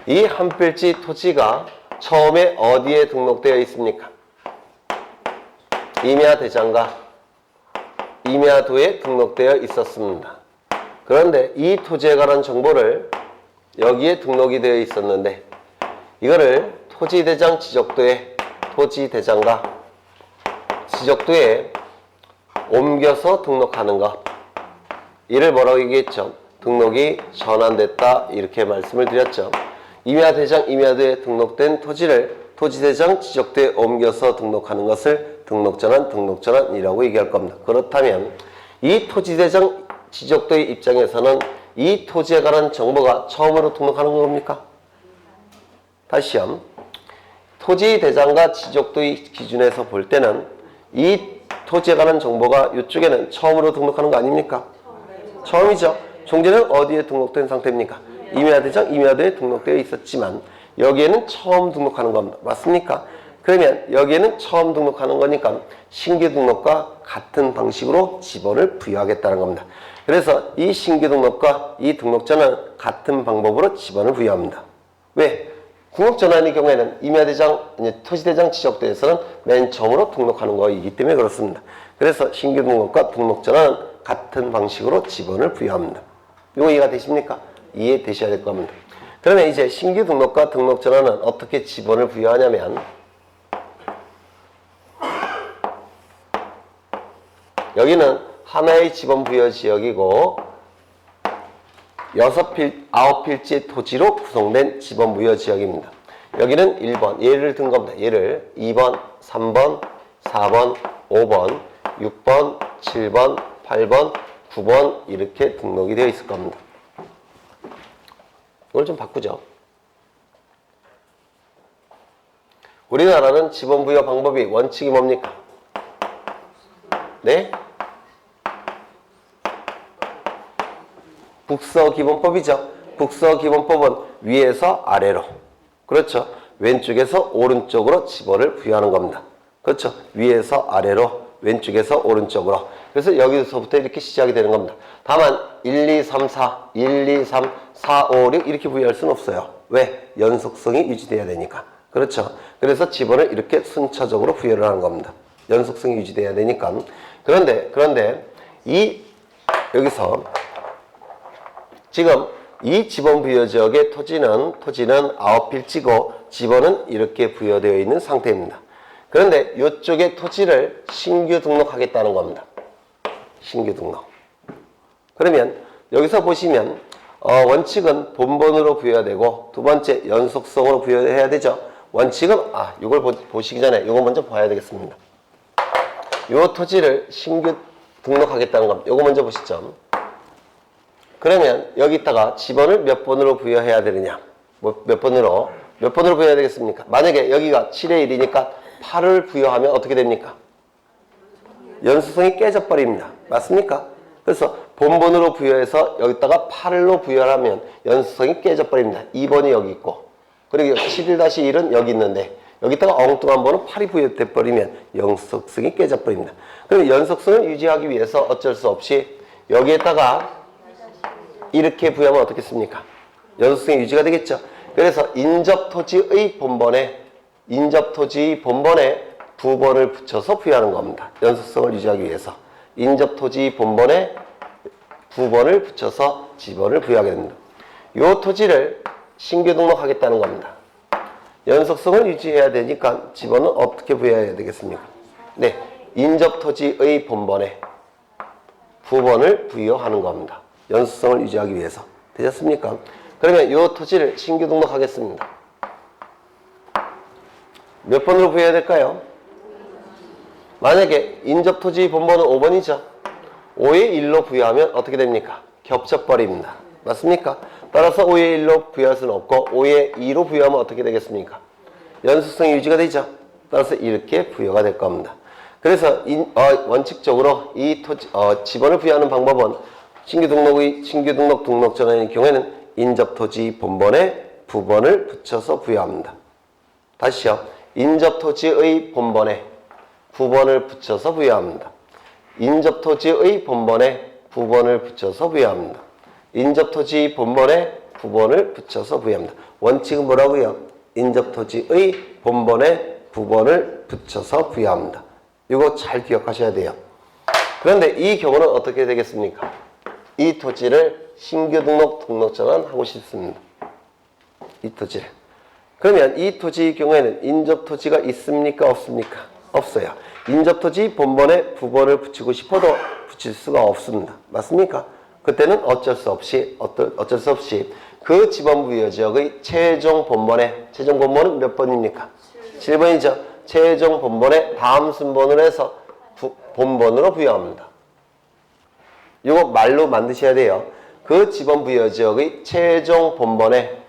이 한 필지 토지가 처음에 어디에 등록되어 있습니까? 임야대장과 임야도에 등록되어 있었습니다. 그런데 이 토지에 관한 정보를 여기에 등록이 되어 있었는데 이거를 토지대장 지적도에 토지대장과 지적도에 옮겨서 등록하는 것. 이를 뭐라고 얘기했죠? 등록이 전환됐다 이렇게 말씀을 드렸죠. 임야대장, 임야도에 등록된 토지를 토지대장 지적도에 옮겨서 등록하는 것을 등록전환이라고 얘기할 겁니다. 그렇다면 이 토지대장 지적도의 입장에서는 이 토지에 관한 정보가 처음으로 등록하는 겁니까? 다시요. 토지대장과 지적도의 기준에서 볼 때는 이 토지에 관한 정보가 이쪽에는 처음으로 등록하는 거 아닙니까? 처음이죠. 종전에는 어디에 등록된 상태입니까? 임야대장, 임야도에 등록되어 있었지만 여기에는 처음 등록하는 겁니다. 맞습니까? 그러면 여기에는 처음 등록하는 거니까 신규 등록과 같은 방식으로 지번을 부여하겠다는 겁니다. 그래서 이 신규 등록과 이 등록전환은 같은 방법으로 지번을 부여합니다. 왜? 등록전환의 경우에는 임야대장, 토지대장 지적도에서는 맨 처음으로 등록하는 거이기 때문에 그렇습니다. 그래서 신규 등록과 등록전환은 같은 방식으로 지번을 부여합니다. 이거 이해가 되십니까? 이해되셔야 될 겁니다. 그러면 이제 신규 등록과 등록전환은 어떻게 지번을 부여하냐면 여기는 하나의 지번 부여 지역이고 9필지의 토지로 구성된 지번 부여 지역입니다. 여기는 1번, 예를 든 겁니다. 얘를 2번, 3번, 4번, 5번, 6번, 7번, 8번, 9번 이렇게 등록이 되어 있을 겁니다. 이걸 좀 바꾸죠. 우리나라는 지번 부여 방법이 원칙이 뭡니까? 네? 북서기본법이죠. 북서기본법은 위에서 아래로, 그렇죠. 왼쪽에서 오른쪽으로 지번을 부여하는 겁니다. 그렇죠. 위에서 아래로, 왼쪽에서 오른쪽으로. 그래서 여기서부터 이렇게 시작이 되는 겁니다. 다만 1, 2, 3, 4, 1, 2, 3, 4, 5, 6 이렇게 부여할 수는 없어요. 왜? 연속성이 유지돼야 되니까. 그렇죠. 그래서 지번을 이렇게 순차적으로 부여를 하는 겁니다. 연속성이 유지돼야 되니까. 그런데 여기서 지금 이 지번 부여 지역의 토지는 9필지고 지번은 이렇게 부여되어 있는 상태입니다. 그런데 이쪽에 토지를 신규 등록하겠다는 겁니다. 신규 등록. 그러면 여기서 보시면 원칙은 본번으로 부여해야 되고 두 번째 연속성으로 부여해야 되죠. 원칙은 이걸 보시기 전에 이거 먼저 봐야 되겠습니다. 이 토지를 신규 등록하겠다는 겁니다. 이거 먼저 보시죠. 그러면 여기다가 지번을 몇 번으로 부여해야 되느냐? 몇 번으로 부여해야 되겠습니까? 만약에 여기가 7의 1이니까 8을 부여하면 어떻게 됩니까? 연속성이 깨져버립니다. 맞습니까? 그래서 본번으로 부여해서 여기다가 8로 부여하면 연속성이 깨져버립니다. 2번이 여기 있고 그리고 11-1은 여기 있는데 여기다가 엉뚱한 번은 8이 부여돼 버리면 연속성이 깨져버립니다. 그럼 연속성을 유지하기 위해서 어쩔 수 없이 여기에다가 이렇게 부여하면 어떻겠습니까? 연속성이 유지가 되겠죠. 그래서 인접토지의 본번에 두 번을 붙여서 부여하는 겁니다. 연속성을 유지하기 위해서 인접토지 본번에 두 번을 붙여서 지번을 부여하게 됩니다. 이 토지를 신규 등록하겠다는 겁니다. 연속성을 유지해야 되니까 지번은 어떻게 부여해야 되겠습니까? 네, 인접토지의 본번에 두 번을 부여하는 겁니다. 연속성을 유지하기 위해서. 되셨습니까? 그러면 이 토지를 신규 등록하겠습니다. 몇 번으로 부여해야 될까요? 만약에 인접토지 본번은 5번이죠. 5의 1로 부여하면 어떻게 됩니까? 겹쳐버립니다. 맞습니까? 따라서 5의 1로 부여할 수는 없고 5의 2로 부여하면 어떻게 되겠습니까? 연속성이 유지가 되죠. 따라서 이렇게 부여가 될 겁니다. 그래서 원칙적으로 이 토지, 지번을 부여하는 방법은 신규 등록 등록 전환의 경우에는 인접토지 본번에 부번을 붙여서 부여합니다. 다시요. 인접토지의 본번에 부번을 붙여서 부여합니다. 인접토지의 본번에 부번을 붙여서 부여합니다. 인접토지 본번에 부번을 붙여서 부여합니다. 원칙은 뭐라고요? 인접토지의 본번에 부번을 붙여서 부여합니다. 이거 잘 기억하셔야 돼요. 그런데 이 경우는 어떻게 되겠습니까? 이 토지를 신규 등록 전환하고 싶습니다. 이 토지를. 그러면 이 토지의 경우에는 인접토지가 있습니까? 없습니까? 없어요. 인접토지 본번에 부번을 붙이고 싶어도 붙일 수가 없습니다. 맞습니까? 그때는 어쩔 수 없이 그 지번부여지역의 최종 본번은 몇 번입니까? 7번이죠. 최종 본번에 다음 순번으로 해서 본번으로 부여합니다. 이거 말로 만드셔야 돼요. 그 지번부여지역의 최종 본번에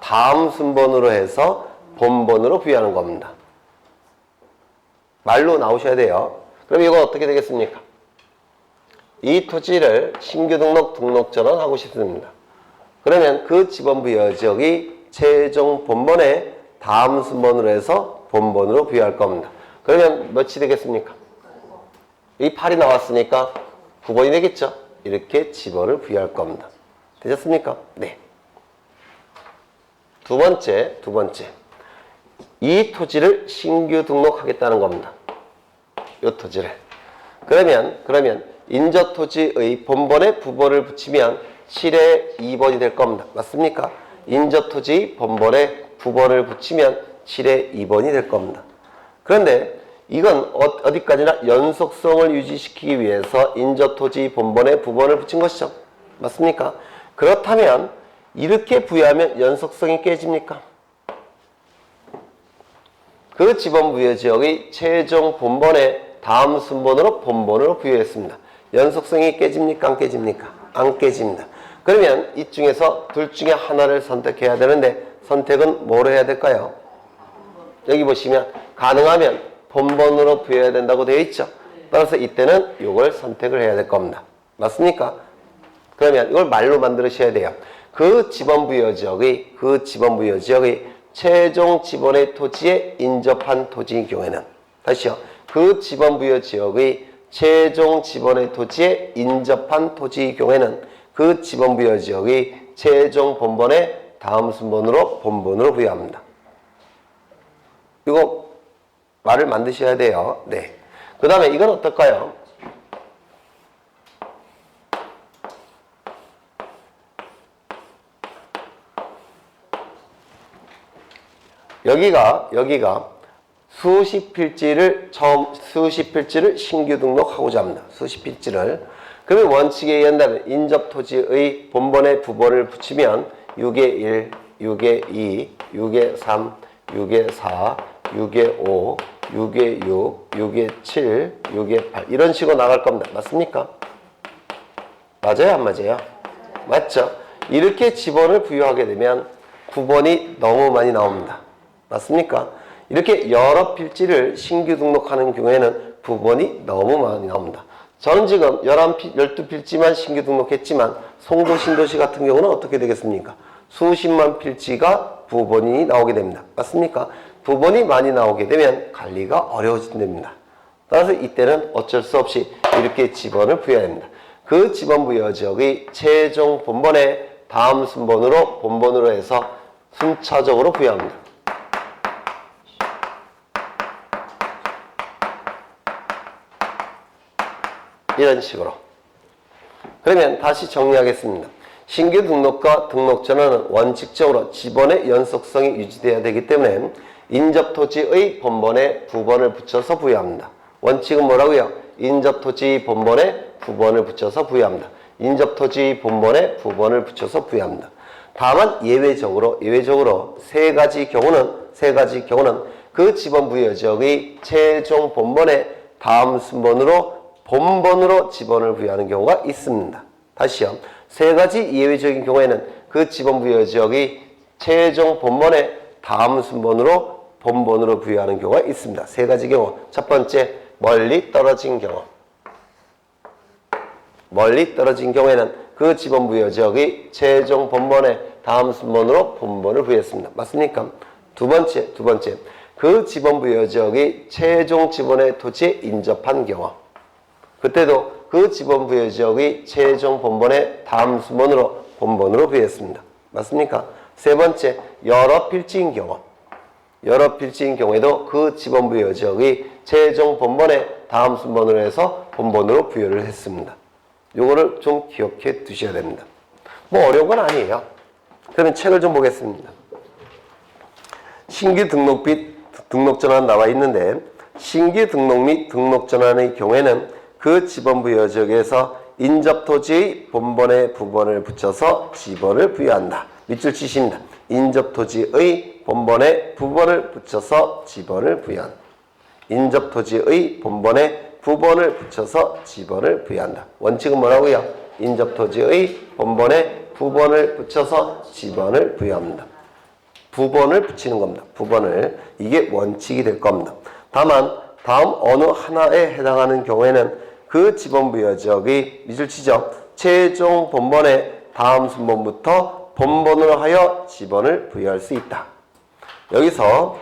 다음 순번으로 해서 본번으로 부여하는 겁니다. 말로 나오셔야 돼요. 그럼 이거 어떻게 되겠습니까? 이 토지를 신규 등록 전환하고 싶습니다. 그러면 그 지번부여지역의 최종 본번에 다음 순번으로 해서 본번으로 부여할 겁니다. 그러면 몇이 되겠습니까? 이 8이 나왔으니까 9번이 되겠죠? 이렇게 지번을 부여할 겁니다. 되셨습니까? 네. 두 번째. 이 토지를 신규 등록하겠다는 겁니다. 이 토지를. 그러면 인접토지의 본번에 부번을 붙이면 7의 2번이 될 겁니다. 맞습니까? 인접토지 본번에 부번을 붙이면 7의 2번이 될 겁니다. 그런데 이건 어디까지나 연속성을 유지시키기 위해서 인접토지 본번에 부번을 붙인 것이죠. 맞습니까? 그렇다면 이렇게 부여하면 연속성이 깨집니까? 그 지번부여지역의 최종 본번에 다음 순번으로 본번으로 부여했습니다. 연속성이 깨집니까? 안 깨집니까? 안 깨집니다. 그러면 이 중에서 둘 중에 하나를 선택해야 되는데 선택은 뭐로 해야 될까요? 여기 보시면 가능하면 본번으로 부여해야 된다고 되어 있죠. 따라서 이때는 이걸 선택을 해야 될 겁니다. 맞습니까? 그러면 이걸 말로 만들으셔야 돼요. 그 지번부여지역의 최종 지번의 토지에 인접한 토지의 경우에는 다시요. 그 지번부여지역의 최종 지번의 토지에 인접한 토지의 경우에는 그 지번부여지역의 최종 본번에 다음 순번으로 본번으로 부여합니다. 이거 말을 만드셔야 돼요. 네. 그 다음에 이건 어떨까요? 여기가 수십 필지를 신규 등록하고자 합니다. 수십 필지를. 그러면 원칙에 의한다면 인접토지의 본번에 부번을 붙이면 6의 1, 6의 2, 6의 3, 6의 4, 6의 5, 6의 6, 6의 7, 6의 8 이런 식으로 나갈 겁니다. 맞습니까? 맞아요? 안 맞아요? 맞죠? 이렇게 지번을 부여하게 되면 부번이 너무 많이 나옵니다. 맞습니까? 이렇게 여러 필지를 신규 등록하는 경우에는 부번이 너무 많이 나옵니다. 저는 지금 12필지만 신규 등록했지만 송도 신도시 같은 경우는 어떻게 되겠습니까? 수십만 필지가 부번이 나오게 됩니다. 맞습니까? 부번이 많이 나오게 되면 관리가 어려워진답니다. 따라서 이때는 어쩔 수 없이 이렇게 지번을 부여해야 합니다. 그 지번 부여 지역의 최종 본번에 다음 순번으로 본번으로 해서 순차적으로 부여합니다. 이런 식으로. 그러면 다시 정리하겠습니다. 신규 등록과 등록 전환은 원칙적으로 지번의 연속성이 유지되어야 되기 때문에 인접토지의 본번에 부번을 붙여서 부여합니다. 원칙은 뭐라고요? 인접토지 본번에 부번을 붙여서 부여합니다. 인접토지 본번에 부번을 붙여서 부여합니다. 다만 예외적으로 세 가지 경우는 그 지번 부여 지역의 최종 본번에 다음 순번으로 본번으로 지번을 부여하는 경우가 있습니다. 다시요. 세 가지 예외적인 경우에는 그 지번 부여 지역의 최종 본번에 다음 순번으로 본번으로 부여하는 경우가 있습니다. 세 가지 경우. 첫 번째, 멀리 떨어진 경우. 멀리 떨어진 경우에는 그 지번 부여 지역의 최종 본번에 다음 순번으로 본번을 부여했습니다. 맞습니까? 두 번째. 그 지번 부여 지역의 최종 지번의 토지에 인접한 경우. 그때도 그 지번 부여 지역의 최종 본번에 다음 순번으로 본번으로 부여했습니다. 맞습니까? 세 번째, 여러 필지인 경우. 여러 필지인 경우에도 그 지번 부여 지역의 최종 본번에 다음 순번으로 해서 본번으로 부여를 했습니다. 요거를 좀 기억해 두셔야 됩니다. 뭐 어려운 건 아니에요. 그러면 책을 좀 보겠습니다. 신규 등록 및 등록 전환 나와 있는데, 신규 등록 및 등록 전환의 경우에는 그 지번 부여 지역에서 인접 토지의 본번에 부번을 붙여서 지번을 부여한다. 밑줄 치십니다. 인접 토지의 본번에 부번을 붙여서 지번을 부여한다. 인접 토지의 본번에 부번을 붙여서 지번을 부여한다. 원칙은 뭐라고요? 인접 토지의 본번에 부번을 붙여서 지번을 부여합니다. 부번을 붙이는 겁니다. 부번을. 이게 원칙이 될 겁니다. 다만 다음 어느 하나에 해당하는 경우에는 그 지번 부여 지역의 밑줄 치죠. 최종 본번에 다음 순번부터 본번으로 하여 지번을 부여할 수 있다. 여기서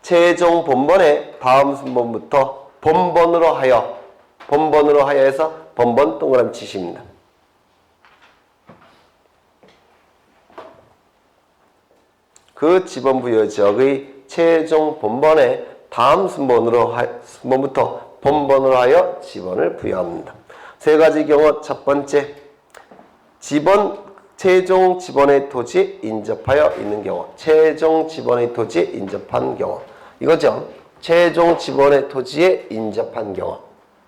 최종 본번에 다음 순번부터 본번으로 하여 해서 본번 동그라미 치십니다. 그 지번 부여 지역의 최종 본번에 다음 순번부터 본번으로 하여 지번을 부여합니다. 세 가지 경우. 첫 번째, 최종 지번의 토지에 인접하여 있는 경우. 최종 지번의 토지에 인접한 경우. 이거죠. 최종 지번의 토지에 인접한 경우.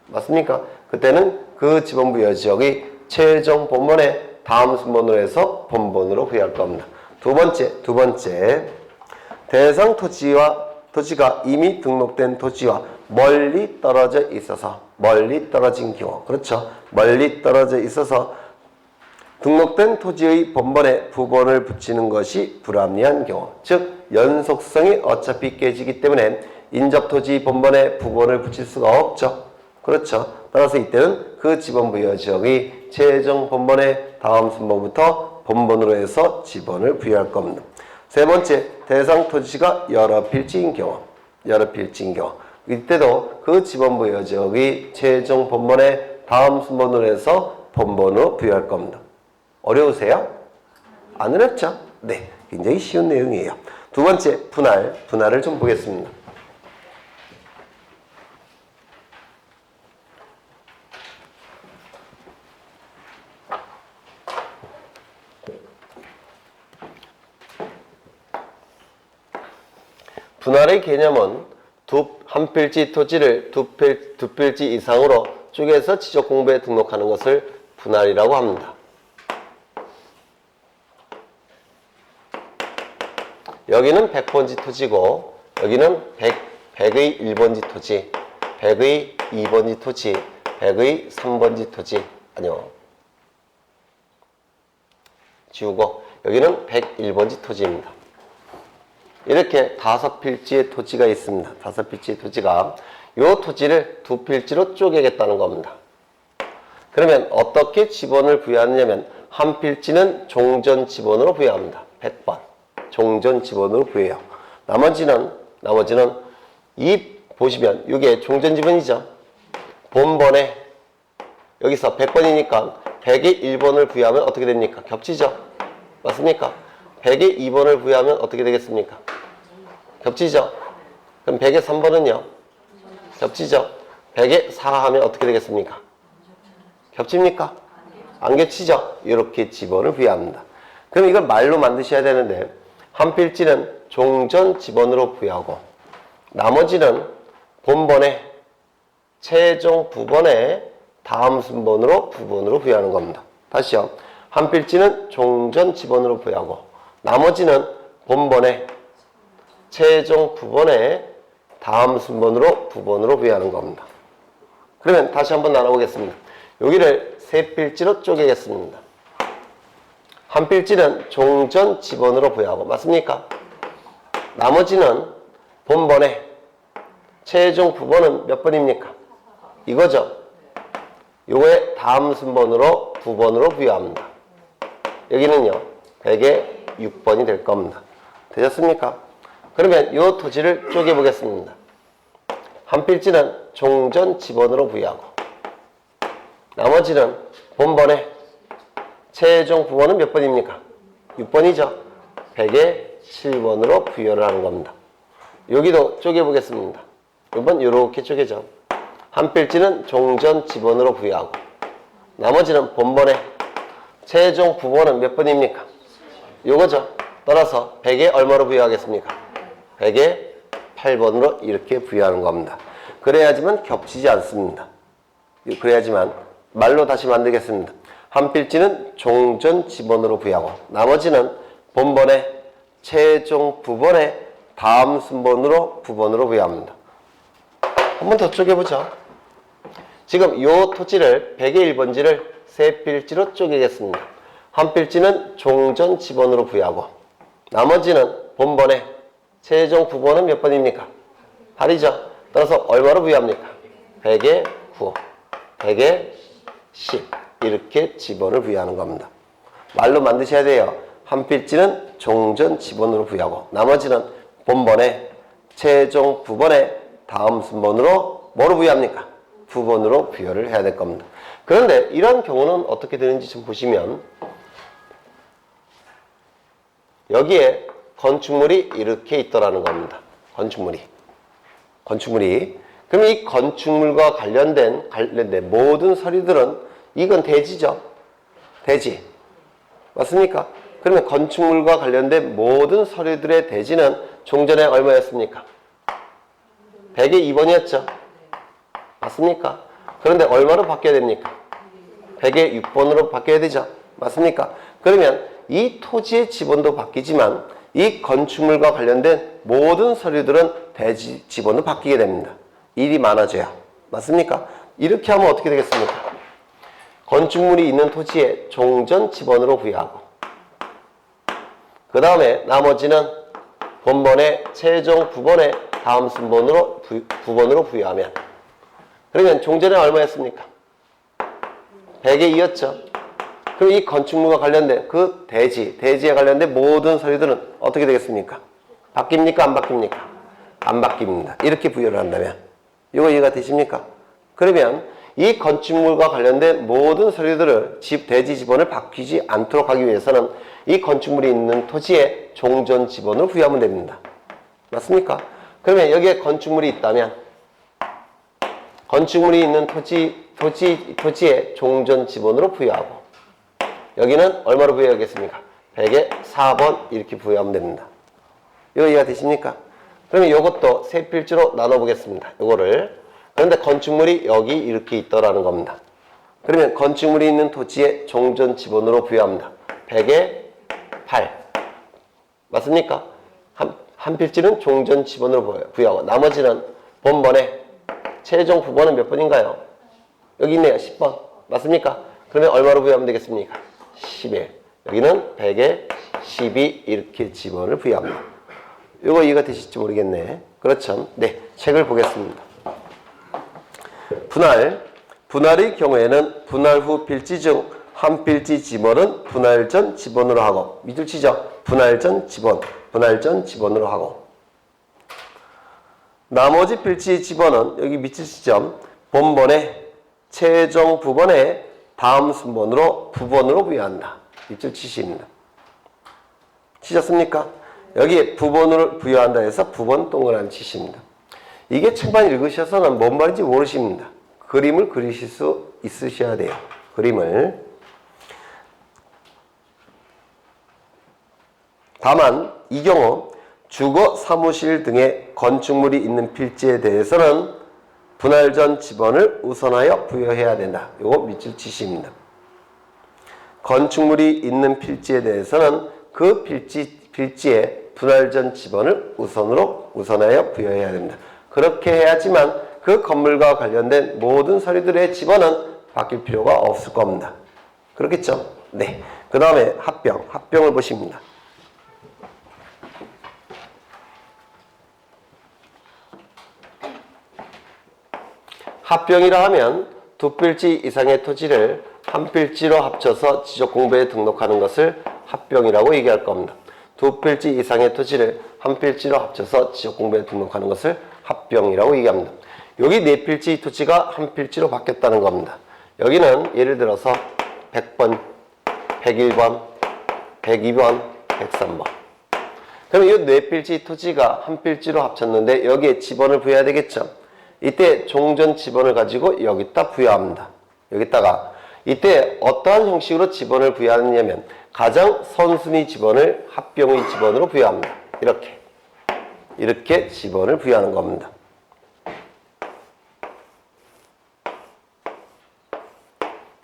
맞습니까? 그때는 그 지번 부여 지역의 최종 본번에 다음 순번으로 해서 본번으로 부여할 겁니다. 두 번째, 대상 토지가 이미 등록된 토지와 멀리 떨어져 있어서, 멀리 떨어진 경우. 그렇죠. 멀리 떨어져 있어서 등록된 토지의 본번에 부번을 붙이는 것이 불합리한 경우. 즉, 연속성이 어차피 깨지기 때문에 인접토지 본번에 부번을 붙일 수가 없죠. 그렇죠. 따라서 이때는 그 지번 부여 지역의 최종 본번에 다음 순번부터 본번으로 해서 지번을 부여할 겁니다. 세 번째, 대상 토지가 여러 필지인 경우. 이때도 그 지번 부여 지역의 최종 본번에 다음 순번으로 해서 본번으로 부여할 겁니다. 어려우세요? 안 어렵죠? 네, 굉장히 쉬운 내용이에요. 두 번째, 분할을 좀 보겠습니다. 분할의 개념은 한 필지 토지를 두 필지 이상으로 쪼개서 지적 공부에 등록하는 것을 분할이라고 합니다. 여기는 100번지 토지고, 여기는 100의 1번지 토지, 100의 2번지 토지, 100의 3번지 토지. 아니요. 지우고, 여기는 101번지 토지입니다. 이렇게 5필지의 토지가 있습니다. 5필지의 토지가. 이 토지를 두 필지로 쪼개겠다는 겁니다. 그러면 어떻게 지번을 부여하느냐면, 한 필지는 종전 지번으로 부여합니다. 100번. 종전 지번으로 부여해요. 나머지는 보시면 이게 종전 지번이죠. 본번에 여기서 100번이니까 100에 1번을 부여하면 어떻게 됩니까? 겹치죠. 맞습니까? 100에 2번을 부여하면 어떻게 되겠습니까? 겹치죠. 그럼 100에 3번은요? 겹치죠. 100에 4 하면 어떻게 되겠습니까? 겹칩니까? 안 겹치죠. 이렇게 지번을 부여합니다. 그럼 이걸 말로 만드셔야 되는데, 한 필지는 종전 지번으로 부여하고, 나머지는 본번에 최종 부번에 다음 순번으로 부번으로 부여하는 겁니다. 다시요. 한 필지는 종전 지번으로 부여하고, 나머지는 본번에 최종 부번에 다음 순번으로 부번으로 부여하는 겁니다. 그러면 다시 한번 나눠보겠습니다. 여기를 세 필지로 쪼개겠습니다. 한 필지는 종전 지번으로 부여하고, 맞습니까? 나머지는 본번에 최종 부번은 몇 번입니까? 이거죠. 요거의 다음 순번으로 9번으로 부여합니다. 여기는요 100의 6번이 될 겁니다. 되셨습니까? 그러면 요 토지를 쪼개 보겠습니다. 한 필지는 종전 지번으로 부여하고 나머지는 본번에 최종 부번은 몇 번입니까? 6번이죠. 100의 7번으로 부여를 하는 겁니다. 여기도 쪼개 보겠습니다. 이번 이렇게 쪼개죠. 한 필지는 종전 지번으로 부여하고 나머지는 본번에 최종 부번은 몇 번입니까? 요거죠. 따라서 100에 얼마로 부여하겠습니까? 100에 8번으로 이렇게 부여하는 겁니다. 그래야지만 겹치지 않습니다. 그래야지만 말로 다시 만들겠습니다. 한 필지는 종전 지번으로 부여하고 나머지는 본번에 최종 부번에 다음 순번으로 부번으로 부여합니다. 한 번 더 쪼개보죠. 지금 이 토지를 100의 1번지를 세 필지로 쪼개겠습니다. 한 필지는 종전 지번으로 부여하고 나머지는 본번에 최종 부번은 몇 번입니까? 8이죠. 따라서 얼마로 부여합니까? 100의 9, 100의 10 이렇게 지번을 부여하는 겁니다. 말로 만드셔야 돼요. 한 필지는 종전 지번으로 부여하고 나머지는 본번에 최종 부번에 다음 순번으로 뭐로 부여합니까? 부번으로 부여를 해야 될 겁니다. 그런데 이런 경우는 어떻게 되는지 좀 보시면 여기에 건축물이 이렇게 있더라는 겁니다. 건축물이. 그럼 이 건축물과 관련된 모든 서류들은 이건 대지죠. 대지. 맞습니까? 그러면 건축물과 관련된 모든 서류들의 대지는 종전에 얼마였습니까? 100의 2번이었죠. 맞습니까? 그런데 얼마로 바뀌어야 됩니까? 100의 6번으로 바뀌어야 되죠. 맞습니까? 그러면 이 토지의 지번도 바뀌지만 이 건축물과 관련된 모든 서류들은 대지 지번도 바뀌게 됩니다. 일이 많아져야. 맞습니까? 이렇게 하면 어떻게 되겠습니까? 건축물이 있는 토지에 종전 지번으로 부여하고 그 다음에 나머지는 본번에 최종 부번에 다음 순번으로 부번으로 부여하면 그러면 종전에 얼마였습니까? 100의 2였죠. 그럼 이 건축물과 관련된 그 대지에 관련된 모든 서류들은 어떻게 되겠습니까? 바뀝니까? 안 바뀝니까? 안 바뀝니다. 이렇게 부여를 한다면 이거 이해가 되십니까? 그러면 이 건축물과 관련된 모든 서류들을 대지 지번을 바뀌지 않도록 하기 위해서는 이 건축물이 있는 토지에 종전 지번을 부여하면 됩니다. 맞습니까? 그러면 여기에 건축물이 있다면 건축물이 있는 토지에 종전 지번으로 부여하고 여기는 얼마로 부여하겠습니까? 100에 4번 이렇게 부여하면 됩니다. 이거 이해가 되십니까? 그러면 이것도 세 필지로 나눠보겠습니다. 이거를. 그런데 건축물이 여기 이렇게 있더라는 겁니다. 그러면 건축물이 있는 토지에 종전 지번으로 부여합니다. 100에 8. 맞습니까? 한 필지는 종전 지번으로 부여하고 나머지는 본번에 최종 부번은 몇 번인가요? 여기 있네요. 10번. 맞습니까? 그러면 얼마로 부여하면 되겠습니까? 11. 여기는 100에 12 이렇게 지번을 부여합니다. 이거 이해가 되실지 모르겠네. 그렇죠? 네, 책을 보겠습니다. 분할의 경우에는 분할 후 필지 중 한 필지 지번은 분할 전 지번으로 하고 밑줄 치죠? 분할 전 지번으로 하고 나머지 필지 지번은 여기 밑줄 치죠? 본번에 최종 부번에 다음 순번으로 부번으로 부여한다. 밑줄 치십니다. 치셨습니까? 여기 부번으로 부여한다 해서 부번 동그라미 치십니다. 이게 책만 읽으셔서는 뭔 말인지 모르십니다. 그림을 그리실 수 있으셔야 돼요. 그림을. 다만 이 경우 주거, 사무실 등의 건축물이 있는 필지에 대해서는 분할 전 지번을 우선하여 부여해야 된다. 요거 밑줄 치십니다. 건축물이 있는 필지에 대해서는 그 필지에 분할 전 지번을 우선하여 부여해야 됩니다. 그렇게 해야지만 그 건물과 관련된 모든 서류들의 지번은 바뀔 필요가 없을 겁니다. 그렇겠죠? 네. 그 다음에 합병을 보십니다. 합병이라 하면 두 필지 이상의 토지를 한 필지로 합쳐서 지적공부에 등록하는 것을 합병이라고 얘기할 겁니다. 두 필지 이상의 토지를 한 필지로 합쳐서 지적공부에 등록하는 것을 합병이라고 얘기합니다. 여기 네 필지 토지가 한 필지로 바뀌었다는 겁니다. 여기는 예를 들어서 100번, 101번, 102번, 103번. 그러면 이 네 필지 토지가 한 필지로 합쳤는데 여기에 지번을 부여해야 되겠죠. 이때 종전 지번을 가지고 여기다 부여합니다. 여기다가 이때 어떠한 형식으로 지번을 부여하느냐면 가장 선순위 지번을 합병의 지번으로 부여합니다. 이렇게 지번을 부여하는 겁니다.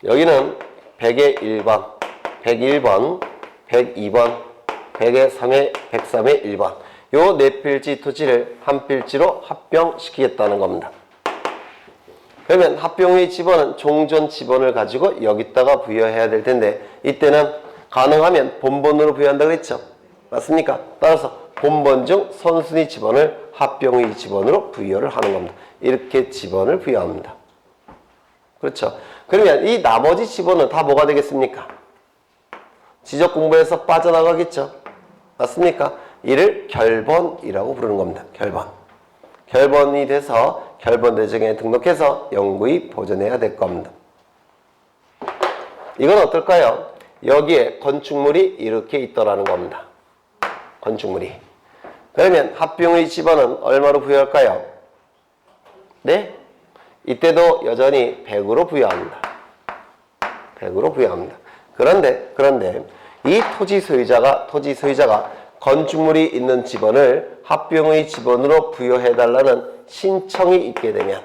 여기는 100의 1번, 101번, 102번, 100의 3의 103의 1번. 요 네 필지 토지를 한 필지로 합병시키겠다는 겁니다. 그러면 합병의 지번은 종전 지번을 가지고 여기다가 부여해야 될 텐데 이때는 가능하면 본번으로 부여한다고 했죠. 맞습니까? 따라서 본번 중 선순위 지번을 합병의 지번으로 부여를 하는 겁니다. 이렇게 지번을 부여합니다. 그렇죠. 그러면 이 나머지 지번은 다 뭐가 되겠습니까? 지적공부에서 빠져나가겠죠. 맞습니까? 이를 결번이라고 부르는 겁니다. 결번. 결번이 돼서 결번대정에 등록해서 영구히 보존해야 될 겁니다. 이건 어떨까요? 여기에 건축물이 이렇게 있더라는 겁니다. 건축물이. 그러면 합병의 지번은 얼마로 부여할까요? 네? 이때도 여전히 100으로 부여합니다. 100으로 부여합니다. 그런데 이 토지 소유자가 건축물이 있는 지번을 합병의 지번으로 부여해달라는 신청이 있게 되면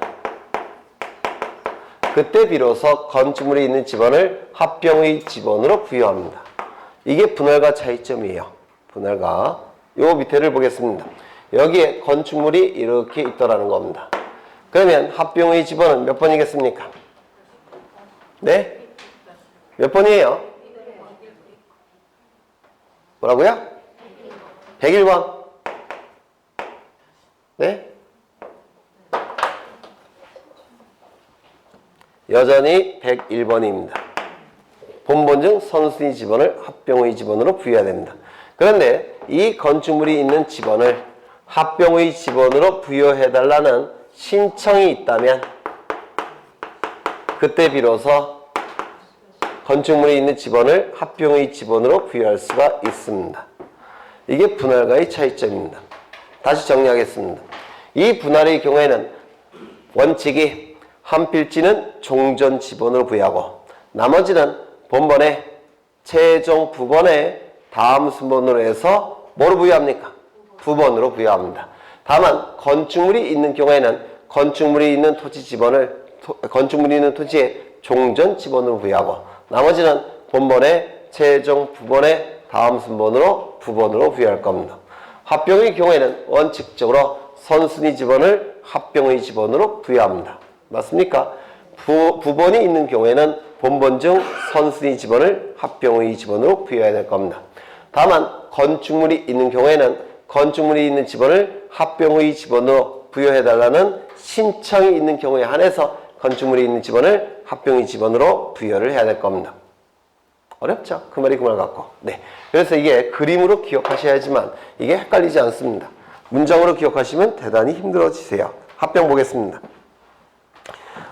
그때 비로소 건축물이 있는 지번을 합병의 지번으로 부여합니다. 이게 분할과 차이점이에요. 분할과. 요 밑에를 보겠습니다. 여기에 건축물이 이렇게 있더라는 겁니다. 그러면 합병의 지번은 몇 번이겠습니까? 네? 몇 번이에요? 뭐라고요? 101번. 네? 여전히 101번입니다. 본번 중 선순위 지번을 합병의 지번으로 부여해야 됩니다. 그런데 이 건축물이 있는 지번을 합병의 지번으로 부여해달라는 신청이 있다면 그때 비로소 건축물이 있는 지번을 합병의 지번으로 부여할 수가 있습니다. 이게 분할과의 차이점입니다. 다시 정리하겠습니다. 이 분할의 경우에는 원칙이 한 필지는 종전 지번으로 부여하고 나머지는 본번에 최종 부번에 다음 순번으로 해서 뭐로 부여합니까? 부번으로 부여합니다. 다만 건축물이 있는 경우에는 건축물이 있는 토지 지번을 건축물이 있는 토지에 종전 지번으로 부여하고 나머지는 본번에 최종 부번에 다음 순번으로 부번으로 부여할 겁니다. 합병의 경우에는 원칙적으로 선순위 지번을 합병의 지번으로 부여합니다. 맞습니까? 부번이 있는 경우에는 본번 중 선순위 지번을 합병의 지번으로 부여해야 될 겁니다. 다만 건축물이 있는 경우에는 건축물이 있는 지번을 합병의 지번으로 부여해달라는 신청이 있는 경우에 한해서 건축물이 있는 지번을 합병의 지번으로 부여를 해야 될 겁니다. 어렵죠? 그 말이 그 말 같고. 네. 그래서 이게 그림으로 기억하셔야지만 이게 헷갈리지 않습니다. 문장으로 기억하시면 대단히 힘들어지세요. 합병 보겠습니다.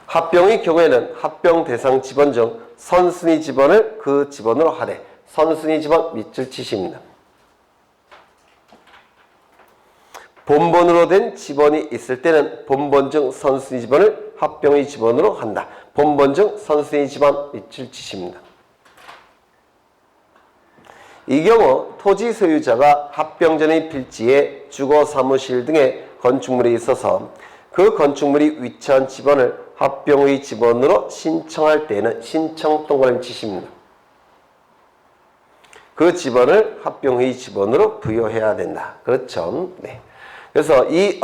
합병의 경우에는 합병 대상 지번 중 선순위 지번을 그 지번으로 하되 선순위 지번 밑줄 치십니다. 본번으로 된 지번이 있을 때는 본번 중 선순위 지번을 합병의 지번으로 한다. 본번 중 선순위 지번 밑줄 치십니다. 이 경우 토지 소유자가 합병 전의 필지에 주거 사무실 등의 건축물이 있어서 그 건축물이 위치한 지번을 합병의 지번으로 신청할 때는 신청 동그라미 치십니다. 그 지번을 합병의 지번으로 부여해야 된다. 그렇죠? 네. 그래서 이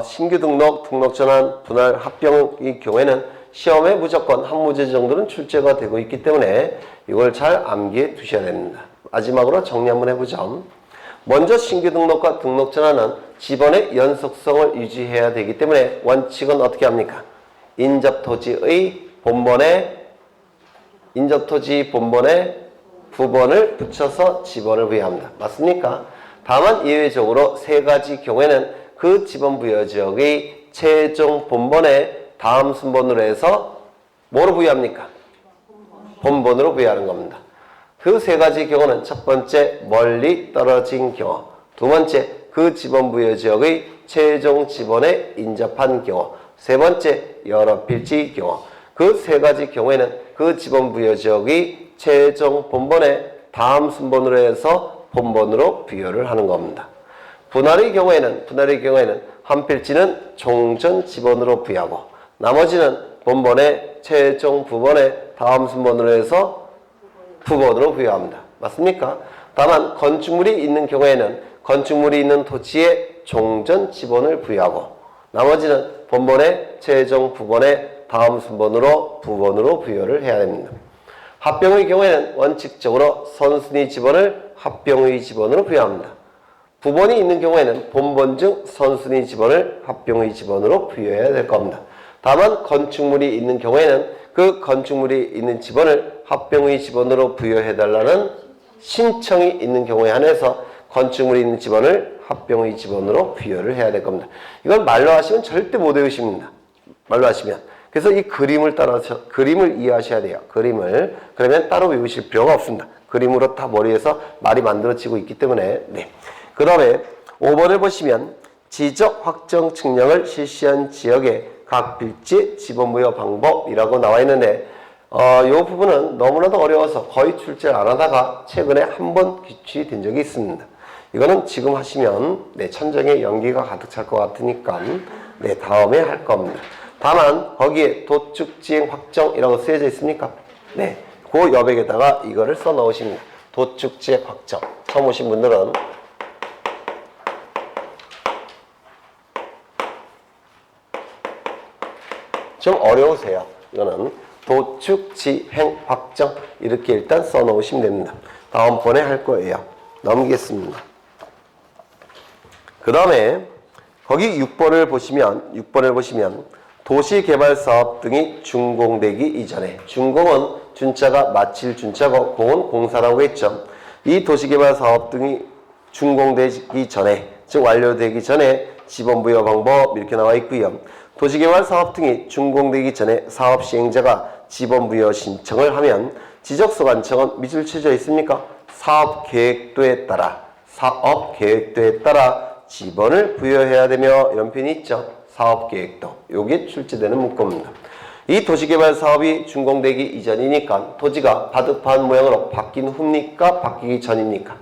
신규 등록, 등록 전환, 분할, 합병의 경우에는 시험에 무조건 한 문제 정도는 출제가 되고 있기 때문에 이걸 잘 암기해 두셔야 됩니다. 마지막으로 정리 한번 해보죠. 먼저 신규 등록과 등록 전환은 지번의 연속성을 유지해야 되기 때문에 원칙은 어떻게 합니까? 인접토지의 본번에 부번을 붙여서 지번을 부여합니다. 맞습니까? 다만 예외적으로 세 가지 경우에는 그 지번 부여 지역의 최종 본번에 다음 순번으로 해서 뭐로 부여합니까? 본번으로 부여하는 겁니다. 그 세 가지 경우는 첫 번째 멀리 떨어진 경우, 두 번째 그 지번 부여 지역의 최종 지번에 인접한 경우, 세 번째 여러 필지의 경우. 그 세 가지 경우에는 그 지번 부여 지역의 최종 본번에 다음 순번으로 해서 본번으로 부여를 하는 겁니다. 분할의 경우에는 한 필지는 종전 지번으로 부여하고 나머지는 본번에 최종 부번에 다음 순번으로 해서 부번으로 부여합니다. 맞습니까? 다만 건축물이 있는 경우에는 건축물이 있는 토지에 종전 지번을 부여하고 나머지는 본번에 최종 부번에 다음 순번으로 부번으로 부여를 해야 됩니다. 합병의 경우에는 원칙적으로 선순위 지번을 합병의 지번으로 부여합니다. 부번이 있는 경우에는 본번 중 선순위 지번을 합병의 지번으로 부여해야 될 겁니다. 다만 건축물이 있는 경우에는 그 건축물이 있는 지번을 합병의 지번으로 부여해달라는 신청이 있는 경우에 한해서 건축물이 있는 지번을 합병의 지번으로 부여를 해야 될 겁니다. 이건 말로 하시면 절대 못 외우십니다. 말로 하시면. 그래서 이 그림을 따라서 그림을 이해하셔야 돼요. 그림을. 그러면 따로 외우실 필요가 없습니다. 그림으로 다 머리에서 말이 만들어지고 있기 때문에. 네. 그 다음에 5번을 보시면 지적 확정 측량을 실시한 지역의 각 필지 지번 부여 방법이라고 나와 있는데 이 부분은 너무나도 어려워서 거의 출제를 안 하다가 최근에 한 번 기출이 된 적이 있습니다. 이거는 지금 하시면 천정에 연기가 가득 찰 것 같으니까 다음에 할 겁니다. 다만 거기에 도축지행 확정이라고 쓰여져 있습니까? 그 여백에다가 이거를 써 넣으십니다. 도축지행 확정. 처음 오신 분들은 좀 어려우세요. 이거는 도축지행 확정 이렇게 일단 써 놓으시면 됩니다. 다음번에 할 거예요. 넘기겠습니다. 그 다음에 거기 6번을 보시면 도시개발사업 등이 준공되기 이전에, 준공은 준자가 마칠 준자고 공은 공사라고 했죠. 이 도시개발사업 등이 준공되기 전에, 즉 완료되기 전에 지번부여 방법 이렇게 나와 있고요. 도시개발사업 등이 준공되기 전에 사업시행자가 지번부여 신청을 하면 지적소관청은 밑줄 쳐져 있습니까? 사업계획도에 따라 지번을 부여해야 되며 이런 표현이 있죠. 사업계획도. 요게 출제되는 문구입니다. 이 도시개발 사업이 준공되기 이전이니까 토지가 바둑판 모양으로 바뀐 후입니까? 바뀌기 전입니까?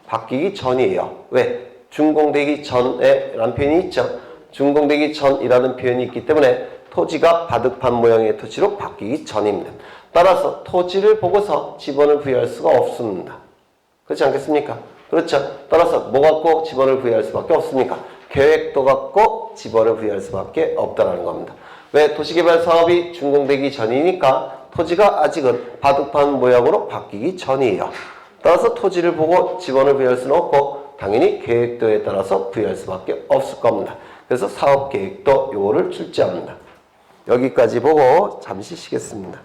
바뀌기 전이에요. 왜? 준공되기 전에 라는 표현이 있죠. 준공되기 전이라는 표현이 있기 때문에 토지가 바둑판 모양의 토지로 바뀌기 전입니다. 따라서 토지를 보고서 지번을 부여할 수가 없습니다. 그렇지 않겠습니까? 그렇죠. 따라서 뭐 갖고 지번을 부여할 수밖에 없습니까? 계획도 갖고 지번을 부여할 수밖에 없다는 겁니다. 왜? 도시개발 사업이 준공되기 전이니까 토지가 아직은 바둑판 모양으로 바뀌기 전이에요. 따라서 토지를 보고 지번을 부여할 수는 없고 당연히 계획도에 따라서 부여할 수밖에 없을 겁니다. 그래서 사업계획도 요거를 출제합니다. 여기까지 보고 잠시 쉬겠습니다.